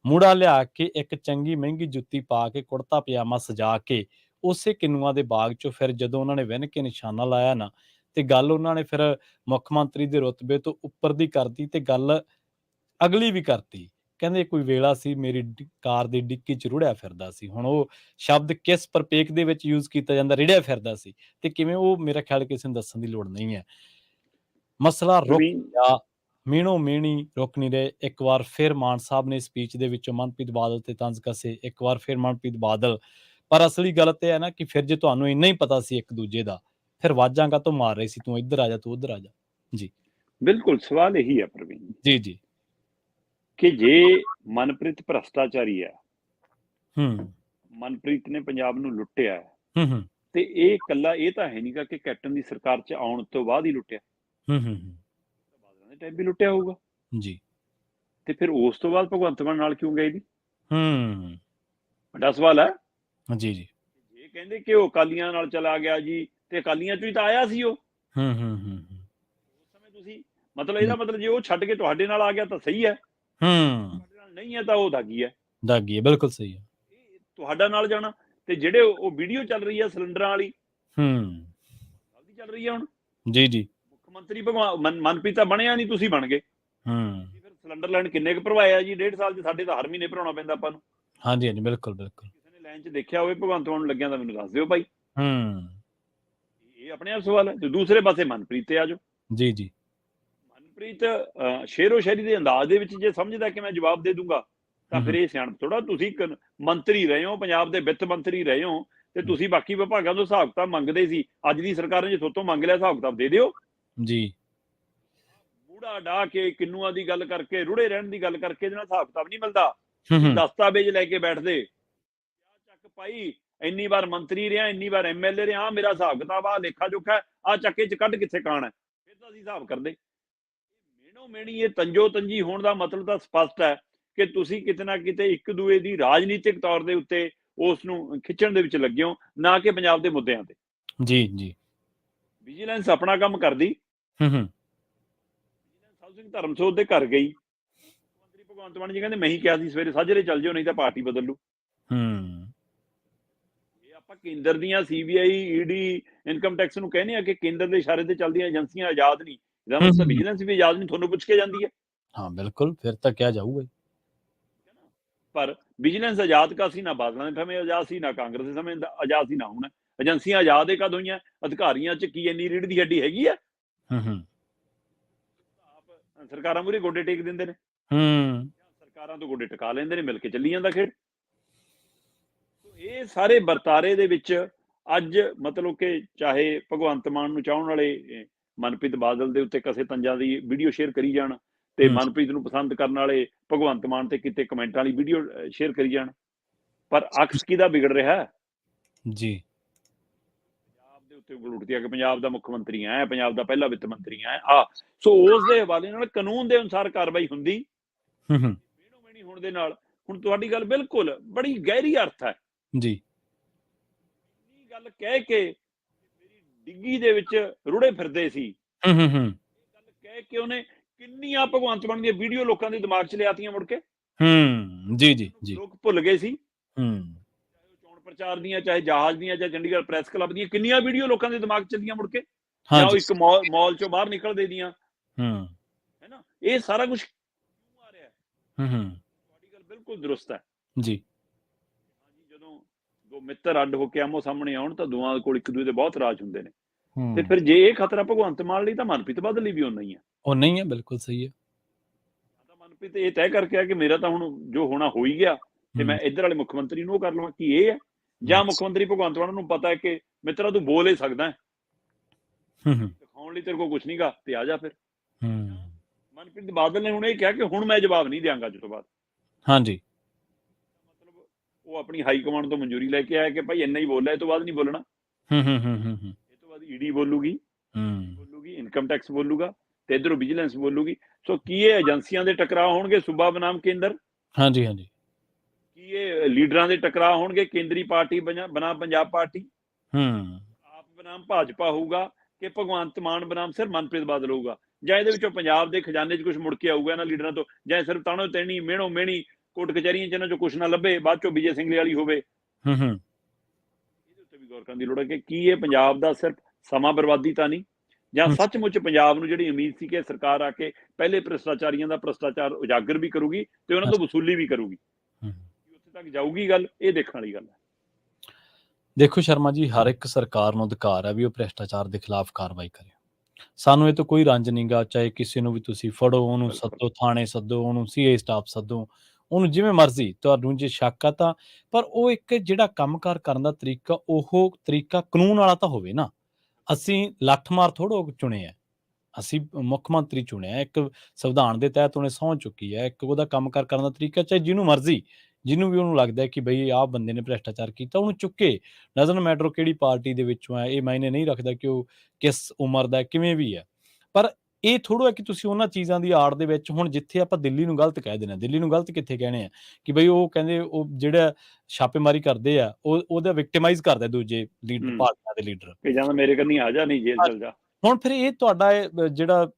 ਮੂੜਾ ਲਿਆ ਕੇ ਇੱਕ ਚੰਗੀ ਮਹਿੰਗੀ ਜੁੱਤੀ ਪਾ ਕੇ ਕੁੜਤਾ ਪਜਾਮਾ ਸਜਾ ਕੇ ਉਸੇ ਕਿੰਨੂਆਂ ਦੇ ਬਾਗ ਚੋਂ ਫਿਰ ਜਦੋਂ ਉਹਨਾਂ ਨੇ ਵਿੰਨ ਕੇ ਨਿਸ਼ਾਨਾ ਲਾਇਆ ਨਾ, ਤੇ ਗੱਲ ਉਹਨਾਂ ਨੇ ਫਿਰ ਮੁੱਖ ਮੰਤਰੀ ਦੇ ਰੁਤਬੇ ਤੋਂ ਉੱਪਰ ਦੀ ਕਰਤੀ ਤੇ ਗੱਲ ਅਗਲੀ ਵੀ ਕਰਤੀ। ਕਹਿੰਦੇ ਕੋਈ ਵੇਲਾ ਸੀ ਮੇਰੀ ਕਾਰ ਦੀ ਡਿੱਕੀ ਚ ਰੁੜਿਆ ਫਿਰਦਾ ਸੀ। ਹੁਣ ਉਹ ਸ਼ਬਦ ਕਿਸ ਪ੍ਰਪੇਖ ਦੇ ਵਿੱਚ ਯੂਜ਼ ਕੀਤਾ ਜਾਂਦਾ, ਰਿੜਿਆ ਫਿਰਦਾ ਸੀ ਤੇ ਕਿਵੇਂ, ਉਹ ਮੇਰਾ ਖਿਆਲ ਕਿਸੇ ਨੂੰ ਦੱਸਣ ਦੀ ਲੋੜ ਨਹੀਂ ਹੈ। ਮਸਲਾ ਰੁਕ ਗਿਆ, ਮੀਣੋ ਮੀਣੀ ਰੁਕ ਨਹੀਂ ਰਹੇ। ਇੱਕ ਵਾਰ ਫਿਰ ਮਾਨ ਸਾਹਿਬ ਨੇ ਸਪੀਚ ਦੇ ਵਿੱਚੋਂ ਮਨਪ੍ਰੀਤ ਬਾਦਲ ਤੇ ਤੰਜ਼ ਕਸੇ, ਇੱਕ ਵਾਰ ਫਿਰ ਮਨਪ੍ਰੀਤ ਬਾਦਲ। ਪਰ ਅਸਲੀ ਗੱਲ ਤੇ ਹੈ ਨਾ ਕਿ ਫਿਰ ਜੇ ਤੁਹਾਨੂੰ ਇੰਨਾ ਹੀ ਪਤਾ ਸੀ ਇੱਕ ਦੂਜੇ ਦਾ, ਫਿਰ ਵਾਜਾਂ ਕਾਹਤੋਂ ਮਾਰ ਰਹੇ ਸੀ, ਤੂੰ ਇੱਧਰ ਆ ਜਾ, ਤੂੰ ਉੱਧਰ ਆ ਜਾ। ਜੀ ਬਿਲਕੁਲ, ਸਵਾਲ ਇਹੀ ਹੈ ਪ੍ਰਵੀਨ ਜੀ ਜੀ ਕਿ ਜੇ ਮਨਪ੍ਰੀਤ ਭ੍ਰਸ਼ਟਾਚਾਰੀ ਹੈ, ਮਨਪ੍ਰੀਤ ਨੇ ਪੰਜਾਬ ਨੂੰ ਲੁੱਟਿਆ ਹੈ, ਤੇ ਇਹ ਇਕੱਲਾ ਇਹ ਤਾਂ ਹੈ ਨਹੀਂਗਾ ਕਿ ਕੈਪਟਨ ਦੀ ਸਰਕਾਰ ਚ ਆਉਣ ਤੋਂ ਬਾਅਦ ਹੀ ਲੁੱਟਿਆ, ਬਾਦਲਾਂ ਦੇ ਟਾਈਮ ਵੀ ਲੁੱਟਿਆ ਹੋਊਗਾ ਜੀ। ਤੇ ਫਿਰ ਉਸ ਤੋਂ ਬਾਅਦ ਭਗਵੰਤ ਮਾਨ ਨਾਲ ਕਿਉਂ ਗਏ ਜੀ? ਵੱਡਾ ਸਵਾਲ ਹੈ ਜੀ ਜੀ। ਇਹ ਕਹਿੰਦੇ ਕਿ ਉਹ ਅਕਾਲੀਆਂ ਨਾਲ ਚਲਾ ਗਿਆ ਜੀ, ਤੇ ਅਕਾਲੀਆਂ ਚੋਂ ਹੀ ਤਾਂ ਆਇਆ ਸੀ ਉਹ। ਉਸ ਸਮੇਂ ਤੁਸੀਂ ਮਤਲਬ ਇਹਦਾ ਮਤਲਬ ਜੇ ਉਹ ਛੱਡ ਕੇ ਤੁਹਾਡੇ ਨਾਲ ਆ ਗਿਆ ਤਾਂ ਸਹੀ ਹੈ, ਤੁਹਾਡੇ ਨਾਲ ਨਹੀਂ ਹੈ ਤਾਂ ਉਹ ਦਾਗੀ ਹੈ। ਦਾਗੀ ਹੈ, ਬਿਲਕੁਲ ਸਹੀ ਹੈ। ਤੁਹਾਡਾ ਨਾਲ ਜਾਣਾ, ਤੇ ਜਿਹੜੇ ਉਹ ਵੀਡੀਓ ਚੱਲ ਰਹੀ ਹੈ ਸਿਲੰਡਰਾਂ ਵਾਲੀ, ਚੱਲ ਰਹੀ ਹੈ ਹੁਣ। ਜੀ ਜੀ। ਮੁੱਖ ਮੰਤਰੀ ਮਨਪ੍ਰੀਤ ਤਾਂ ਬਣਿਆ ਨਹੀਂ, ਤੁਸੀਂ ਬਣ ਗਏ। ਫਿਰ ਸਿਲੰਡਰ ਲੈਣ ਕਿੰਨੇ ਕੁ ਭਰਵਾਇਆ ਜੀ 1.5 ਸਾਲ ਚ? ਸਾਡੇ ਤਾਂ ਹਰ ਮਹੀਨੇ ਭਰਾਉਣਾ ਪੈਂਦਾ ਆਪਾਂ ਨੂੰ। ਹਾਂਜੀ ਹਾਂਜੀ, ਬਿਲਕੁਲ ਬਿਲਕੁਲ। ਕਿਸੇ ਨੇ ਲਾਈਨ ਚ ਦੇਖਿਆ ਹੋਵੇ ਭਗਵੰਤ ਮਾਨ ਨੂੰ ਲੱਗਿਆ ਤਾਂ ਮੈਨੂੰ ਦੱਸ ਦਿਓ ਭਾਈ। ਇਹ ਆਪਣੇ ਆਪ ਸਵਾਲ ਹੈ। ਤੇ ਦੂਸਰੇ ਪਾਸੇ ਮਨਪ੍ਰੀਤ ਤੇ ਆ ਜਾਓ। ਜੀ ਜੀ। ਮਨਪ੍ਰੀਤ ਸ਼ੇਰੋ ਸ਼ਾਇਰੀ ਦੇ ਅੰਦਾਜ਼ ਦੇ ਵਿੱਚ ਜੇ ਸਮਝਦਾ ਕਿ ਮੈਂ ਜਵਾਬ ਦੇ ਦੂੰਗਾ, ਤਾਂ ਫਿਰ ਇਹ ਸਿਆਣਪ ਥੋੜਾ। ਤੁਸੀਂ ਮੰਤਰੀ ਰਹੇ ਹੋ, ਪੰਜਾਬ ਦੇ ਵਿੱਤ ਮੰਤਰੀ ਰਹੇ ਹੋ, ਤੇ ਤੁਸੀਂ ਬਾਕੀ ਵਿਭਾਗਾਂ ਤੋਂ ਹਿਸਾਬ ਕਿਤਾਬ ਮੰਗਦੇ ਸੀ। ਅੱਜ ਦੀ ਸਰਕਾਰ ਨੇ ਜੇ ਤੁਹਾਤੋਂ ਮੰਗ ਲਿਆ ਹਿਸਾਬ ਕਿਤਾਬ ਦੇ ਦਿਓ ਜੀ। ਮੂੜਾ ਡਾ ਕੇ ਕਿੰਨੂਆਂ ਦੀ ਗੱਲ ਕਰਕੇ, ਰੁੜੇ ਰਹਿਣ ਦੀ ਗੱਲ ਕਰਕੇ ਇਹਦੇ ਨਾਲ ਹਿਸਾਬ ਕਿਤਾਬ ਨਹੀਂ ਮਿਲਦਾ। ਦਸਤਾਵੇਜ਼ ਲੈ ਕੇ ਬੈਠਦੇ, ਚੱਕ ਪਾਈ, ਇੰਨੀ ਵਾਰ ਮੰਤਰੀ ਰਿਹਾ, ਇੰਨੀ ਵਾਰ ਐਮਐਲਏ ਰਿਹਾ, ਮੇਰਾ ਹਿਸਾਬ ਕਿਤਾਬ ਆ, ਲੇਖਾ ਜੋਖਾ ਆ, ਚੱਕੇ ਚ ਕੱਢ ਕਿੱਥੇ ਕਾਣ ਹੈ, ਫਿਰ ਤਾਂ ਅਸੀਂ ਹਿਸਾਬ ਕਰਦੇ। ਮੇਣੋ ਮੇਣੀ ਇਹ ਤੰਜੋ ਤੰਜੀ ਹੋਣ ਦਾ ਮਤਲਬ ਤਾਂ ਸਪਸ਼ਟ ਹੈ ਕਿ ਤੁਸੀਂ ਕਿਤੇ ਨਾ ਕਿਤੇ ਇੱਕ ਦੂਏ ਦੀ ਰਾਜਨੀਤਿਕ ਤੌਰ ਦੇ ਉੱਤੇ ਉਸ ਨੂੰ ਖਿੱਚਣ ਦੇ ਵਿੱਚ ਲੱਗੇ ਹੋ, ਨਾ ਕਿ ਪੰਜਾਬ ਦੇ ਮੁੱਦਿਆਂ ਤੇ। ਜੀ ਜੀ। ਵਿਜੀਲੈਂਸ ਆਪਣਾ ਕੰਮ ਕਰਦੀ। ਸਾਹਿਬ ਸਿੰਘ ਧਰਮਸੋਤ ਦੇ ਘਰ ਗਈ, ਮੰਤਰੀ ਭਗਵੰਤ ਮਾਨ ਜੀ ਕਹਿੰਦੇ ਮੈਂ ਹੀ ਕਿਹਾ ਸੀ ਸਵੇਰੇ ਸਾਜਰੇ ਚੱਲ ਜਾਓ, ਨਹੀਂ ਤਾਂ ਪਾਰਟੀ ਬਦਲ ਲੂ। ਇਹ ਆਪਾਂ ਕੇਂਦਰ ਦੀਆਂ ਸੀਬੀਆਈ, ਈਡੀ, ਇਨਕਮ ਟੈਕਸ ਨੂੰ ਕਹਿੰਦੇ ਆ ਕਿ ਕੇਂਦਰ ਦੇ ਇਸ਼ਾਰੇ ਤੇ ਚੱਲਦੀਆਂ ਏਜੰਸੀਆਂ ਆਜ਼ਾਦ ਨਹੀਂ, ਇਹਦਾ ਮਤਲਬ ਵਿਜੀਲੈਂਸ ਵੀ ਆਜ਼ਾਦ ਨਹੀਂ, ਤੁਹਾਨੂੰ ਪੁੱਛ ਕੇ ਜਾਂਦੀ ਹੈ। ਹਾਂ ਬਿਲਕੁਲ, ਫਿਰ ਤਾਂ ਕਿਹਾ ਜਾਊਗਾ। ਪਰ ਵਿਜੀਲੈਂਸ ਆਜ਼ਾਦ ਕਾ ਸੀ? ਨਾ ਬਾਦਲਾਂ ਦੇ ਸਮੇਂ ਆਜ਼ਾਦ ਸੀ, ਨਾ ਕਾਂਗਰਸ ਦੇ ਸਮੇਂ ਆਜ਼ਾਦ ਸੀ, ਨਾ ਹੁਣ। ਏਜੰਸੀਆਂ ਆਜ਼ਾਦ ਇਹ ਕਦੋਂ ਹੋਈਆਂ? ਅਧਿਕਾਰੀਆਂ ਚ ਕੀ ਇੰਨੀ ਰੀੜ ਦੀ ਹੱਡੀ ਹੈਗੀ ਆ? ਆਪ ਸਰਕਾਰਾਂ ਮੂਹਰੇ ਗੋਡੇ ਟੇਕ ਦਿੰਦੇ ਨੇ, ਸਰਕਾਰਾਂ ਤੋਂ ਗੋਡੇ ਟਿਕਾ ਲੈਂਦੇ ਨੇ, ਮਿਲ ਕੇ ਚੱਲੀ ਜਾਂਦਾ ਖੇਡ। ਇਹ ਸਾਰੇ ਵਰਤਾਰੇ ਦੇ ਵਿੱਚ ਅੱਜ ਮਤਲਬ ਕਿ ਚਾਹੇ ਭਗਵੰਤ ਮਾਨ ਨੂੰ ਚਾਹਣ ਵਾਲੇ ਮਨਪ੍ਰੀਤ ਬਾਦਲ ਦੇ ਉੱਤੇ ਕਸੇ ਤੰਜਾਂ ਦੀ ਵੀਡੀਓ ਸ਼ੇਅਰ ਕਰੀ ਜਾਣ, ਤੇ ਮਨਪ੍ਰੀਤ ਨੂੰ ਪਸੰਦ ਕਰਨ ਵਾਲੇ ਭਗਵੰਤ ਮਾਨ ਤੇ ਕਿਤੇ ਕਮੈਂਟਾਂ ਵਾਲੀ ਵੀਡੀਓ ਸ਼ੇਅਰ ਕਰੀ ਜਾਣ, ਪਰ ਅਕਸ ਕਿਹਦਾ ਵਿਗੜ ਰਿਹਾ ਜੀ? ਪੰਜਾਬ ਦੇ ਉੱਤੇ ਉਂਗਲ ਉੱਠਦੀ ਹੈ ਕਿ ਪੰਜਾਬ ਦਾ ਮੁੱਖ ਮੰਤਰੀ ਹੈ, ਪੰਜਾਬ ਦਾ ਪਹਿਲਾ ਵਿੱਤ ਮੰਤਰੀ ਹੈ ਆ। ਸੋ ਉਸ ਦੇ ਹਵਾਲੇ ਨਾਲ ਕਾਨੂੰਨ ਦੇ ਅਨੁਸਾਰ ਕਾਰਵਾਈ ਹੁੰਦੀ, ਮੇਣੋ ਮੇਣੀ ਹੋਣ ਦੇ ਨਾਲ। ਹੁਣ ਤੁਹਾਡੀ ਗੱਲ ਬਿਲਕੁਲ ਬੜੀ ਗਹਿਰੀ ਅਰਥ ਹੈ ਜੀ। ਗੱਲ ਕਹਿ ਕੇ ਮੇਰੀ ਡਿੱਗੀ ਦੇ ਵਿੱਚ ਰੁੜੇ ਫਿਰਦੇ ਸੀ, ਗੱਲ ਕਹਿ ਕੇ ਉਹਨੇ ਕਿੰਨੀਆਂ ਭਗਵੰਤ ਮਾਨ ਦੀਆਂ ਵੀਡੀਓ ਲੋਕਾਂ ਦੇ ਦਿਮਾਗ 'ਚ ਲਿਆਤੀਆਂ ਮੁੜ ਕੇ। ਜੀ ਜੀ ਜੀ। ਲੋਕ ਭੁੱਲ ਗਏ ਸੀ, ਚਾਹੇ ਚੋਣ ਪ੍ਰਚਾਰ ਦੀਆਂ, ਚਾਹੇ ਜਹਾਜ਼ ਦੀਆਂ, ਚਾਹੇ ਚੰਡੀਗੜ੍ਹ ਪ੍ਰੈਸ ਕਲੱਬ ਦੀਆਂ, ਕਿੰਨੀਆਂ ਵੀਡੀਓ ਲੋਕਾਂ ਦੇ ਦਿਮਾਗ 'ਚ ਚੱਲੀਆਂ ਮੁੜ ਕੇ। ਜਾਂ ਉਹ ਇੱਕ ਮਾਲ 'ਚੋਂ ਬਾਹਰ ਨਿਕਲਦੇ ਦੀਆਂ, ਹੈ ਨਾ। ਇਹ ਸਾਰਾ ਕੁਝ ਕਿਉਂ ਆ ਰਿਹਾ? ਤੁਹਾਡੀ ਗੱਲ ਬਿਲਕੁਲ ਦਰੁਸਤ ਹੈ ਜੀ। ਦੋ ਮਿੱਤਰ ਅੱਡ ਹੋ ਕੇ ਆਮੋ ਸਾਹਮਣੇ ਆਉਣ ਤਾਂ ਦੋਵਾਂ ਕੋਲ ਇੱਕ ਦੂਜੇ ਦੇ ਬਹੁਤ ਰਾਜ ਹੁੰਦੇ ਨੇ। ਤੇ ਹੂੰ ਫਿਰ ਜੇ ਇਹ ਖਤਰਾ ਭਗਵੰਤ ਮਾਨ ਲਈ ਤਾਂ ਮਨਪ੍ਰੀਤ ਬਾਦਲ ਲਈ ਵੀ ਓਨਾ ਹੀ ਆ। ਉਹ ਨਹੀਂ ਹੈ, ਬਿਲਕੁਲ ਸਹੀ ਹੈ। ਤਾਂ ਮਨਪ੍ਰੀਤ ਇਹ ਤੈਅ ਕਰਕੇ ਆ ਕਿ ਮੇਰਾ ਤਾਂ ਹੁਣ ਜੋ ਹੋਣਾ ਹੋ ਹੀ ਗਿਆ ਤੇ ਮੈਂ ਇੱਧਰ ਵਾਲੇ ਮੁੱਖ ਮੰਤਰੀ ਨੂੰ ਉਹ ਕਰ ਲਵਾਂ, ਕਿ ਇਹ ਹੈ ਜਾਂ ਮੁੱਖ ਮੰਤਰੀ ਭਗਵੰਤ ਮਾਨ ਨੂੰ ਪਤਾ ਹੈ ਕਿ ਮਿੱਤਰਾ ਤੂੰ ਬੋਲ ਹੀ ਸਕਦਾ ਹੈ, ਦਿਖਾਉਣ ਲਈ ਤੇਰੇ ਕੋਲ ਕੁਝ ਨਹੀਂਗਾ ਤੇ ਆ ਜਾ ਫਿਰ। ਮਨਪ੍ਰੀਤ ਬਾਦਲ ਨੇ ਹੁਣ ਇਹ ਕਿਹਾ ਕਿ ਹੁਣ ਮੈਂ ਜਵਾਬ ਨਹੀਂ ਦਿਆਂਗਾ ਅੱਜ ਤੋਂ ਬਾਅਦ। ਹਾਂਜੀ। ਮਤਲਬ ਉਹ ਆਪਣੀ ਹਾਈ ਕਮਾਂਡ ਤੋਂ ਮਨਜ਼ੂਰੀ ਲੈ ਕੇ ਆਇਆ ਕਿ ਭਾਈ ਇੰਨਾ ਹੀ ਬੋਲਿਆ, ਇਹ ਤੋਂ ਬਾਅਦ ਨਹੀਂ ਬੋਲਣਾ। ਇਹ ਤੋਂ ਬਾਅਦ ਈਡੀ ਬੋਲੂਗੀ, ਇਨਕਮ ਟੈਕਸ ਬੋਲੂਗਾ ਤੇ ਇਧਰੋਂ ਵਿਜੀਲੈਂਸ ਬੋਲੂਗੀ। ਸੋ ਕੀ ਇਹ ਏਜੰਸੀਆਂ ਦੇ ਟਕਰਾਅ ਹੋਣਗੇ ਸੂਬਾ ਬਨਾਮ ਕੇਂਦਰ? ਹਾਂਜੀ ਹਾਂਜੀ। ਕੀ ਇਹ ਲੀਡਰਾਂ ਦੇ ਟਕਰਾਅ ਹੋਣਗੇ ਕੇਂਦਰੀ ਪਾਰਟੀ ਬਨਾਮ ਪੰਜਾਬ ਪਾਰਟੀ? ਆਪ ਬਨਾਮ ਭਾਜਪਾ ਹੋਊਗਾ ਕਿ ਭਗਵੰਤ ਮਾਨ ਬਨਾਮ ਸਿਰ ਮਨਪ੍ਰੀਤ ਬਾਦਲ ਹੋਊਗਾ? ਜਾਂ ਇਹਦੇ ਵਿੱਚੋਂ ਪੰਜਾਬ ਦੇ ਖਜ਼ਾਨੇ 'ਚ ਕੁਝ ਮੁੜ ਕੇ ਆਊਗਾ ਇਹਨਾਂ ਲੀਡਰਾਂ ਤੋਂ, ਜਾਂ ਸਿਰਫ ਤਾਣੋ ਤੈਣੀ ਮਿਹਣੋ ਮਿਹਣੀ ਕੋਰਟ ਕਚਹਿਰੀਆਂ 'ਚ ਇਹਨਾਂ 'ਚੋਂ ਕੁਛ ਨਾ ਲੱਭੇ, ਬਾਅਦ 'ਚੋਂ ਵਿਜੇ ਸਿੰਗਲੇ ਵਾਲੀ ਹੋਵੇ? ਇਹਦੇ ਉੱਤੇ ਵੀ ਗੌਰ ਕਰਨ ਦੀ ਲੋੜ ਹੈ ਕਿ ਕੀ ਇਹ ਪੰਜਾਬ ਦਾ ਸਿਰਫ ਸਮਾਂ ਬਰਬਾਦੀ ਤਾਂ ਨਹੀਂ, ਜਾਂ ਸੱਚਮੁੱਚ ਪੰਜਾਬ ਨੂੰ ਜਿਹੜੀ ਉਮੀਦ ਸੀ ਕਿ ਸਰਕਾਰ ਆ ਕੇ ਪਹਿਲੇ ਭ੍ਰਿਸ਼ਟਾਚਾਰੀਆਂ ਦਾ ਭ੍ਰਿਸ਼ਟਾਚਾਰ ਉਜਾਗਰ ਵੀ ਕਰੂਗੀ ਤੇ ਉਹਨਾਂ ਤੋਂ ਵਸੂਲੀ ਵੀ ਕਰੂਗੀ। ਉੱਥੇ ਤੱਕ ਜਾਊਗੀ ਗੱਲ, ਇਹ ਦੇਖਣ ਵਾਲੀ ਗੱਲ ਹੈ। ਦੇਖੋ ਸ਼ਰਮਾ ਜੀ, ਹਰ ਇੱਕ ਸਰਕਾਰ ਨੂੰ ਅਧਿਕਾਰ ਹੈ ਵੀ ਉਹ ਭ੍ਰਿਸ਼ਟਾਚਾਰ ਦੇ ਖਿਲਾਫ ਕਾਰਵਾਈ ਕਰੇ। ਸਾਨੂੰ ਇਹ ਤੋਂ ਕੋਈ ਰੰਜ ਨਹੀਂਗਾ, ਚਾਹੇ ਕਿਸੇ ਨੂੰ ਵੀ ਤੁਸੀਂ ਫੜੋ, ਉਹਨੂੰ ਸੱਦੋ, ਥਾਣੇ ਸੱਦੋ, ਉਹਨੂੰ ਸੀਏ ਸਟਾਫ ਸੱਦੋ, ਉਹਨੂੰ ਜਿਵੇਂ ਮਰਜ਼ੀ, ਤੁਹਾਨੂੰ ਜੇ ਸ਼ੱਕ ਆ ਤਾਂ, ਪਰ ਉਹ ਇੱਕ ਜਿਹੜਾ ਕੰਮਕਾਰ ਕਰਨ ਦਾ ਤਰੀਕਾ, ਉਹ ਤਰੀਕਾ ਕਾਨੂੰਨ ਵਾਲਾ ਤਾਂ ਹੋਵੇ ਨਾ। ਅਸੀਂ ਲੱਠ ਮਾਰ ਥੋੜ੍ਹਾ ਚੁਣੇ ਹੈ, ਅਸੀਂ ਮੁੱਖ ਮੰਤਰੀ ਚੁਣਿਆ, ਇੱਕ ਸੰਵਿਧਾਨ ਦੇ ਤਹਿਤ ਉਹਨੇ ਸਹੁੰ ਚੁੱਕੀ ਹੈ, ਇੱਕ ਉਹਦਾ ਕੰਮਕਾਰ ਕਰਨ ਦਾ ਤਰੀਕਾ, ਚਾਹੇ ਜਿਹਨੂੰ ਮਰਜ਼ੀ, ਜਿਹਨੂੰ ਵੀ ਉਹਨੂੰ ਲੱਗਦਾ ਕਿ ਬਈ ਆਹ ਬੰਦੇ ਨੇ ਭ੍ਰਿਸ਼ਟਾਚਾਰ ਕੀਤਾ, ਉਹਨੂੰ ਚੁੱਕੇ। ਡਜ਼ਨਟ ਮੈਟਰ ਕਿਹੜੀ ਪਾਰਟੀ ਦੇ ਵਿੱਚੋਂ ਹੈ, ਇਹ ਮਾਇਨੇ ਨਹੀਂ ਰੱਖਦਾ ਕਿ ਉਹ ਕਿਸ ਉਮਰ ਦਾ, ਕਿਵੇਂ ਵੀ ਹੈ। ਪਰ ਇਹ ਥੋੜ੍ਹਾ ਹੈ ਕਿ ਤੁਸੀਂ ਉਹਨਾਂ ਚੀਜ਼ਾਂ ਦੀ ਆੜ ਦੇ ਵਿੱਚ, ਹੁਣ ਜਿੱਥੇ ਆਪਾਂ ਦਿੱਲੀ ਨੂੰ ਗਲਤ ਕਹਿ ਦਿੰਦੇ ਹਾਂ, ਦਿੱਲੀ ਨੂੰ ਗਲਤ ਕਿੱਥੇ ਕਹਿਣੇ ਆ ਕਿ ਬਈ ਉਹ ਕਹਿੰਦੇ ਉਹ ਜਿਹੜਾ ਛਾਪੇਮਾਰੀ ਕਰਦੇ ਆ, ਉਹਦਾ ਵਿਕਟਿਮਾਈਜ਼ ਕਰਦਾ ਦੂਜੇ ਲੀਡਰ, ਪਾਰਟੀਆਂ ਦੇ ਲੀਡਰ, ਕਿ ਜਾਂ ਮੇਰੇ ਕੰਨੀ ਆ ਜਾ, ਨਹੀਂ ਜੇਲ੍ਹ ਚਲ ਜਾ। ਹੁਣ ਫਿਰ ਇਹ ਤੁਹਾਡਾ ਜਿਹੜਾ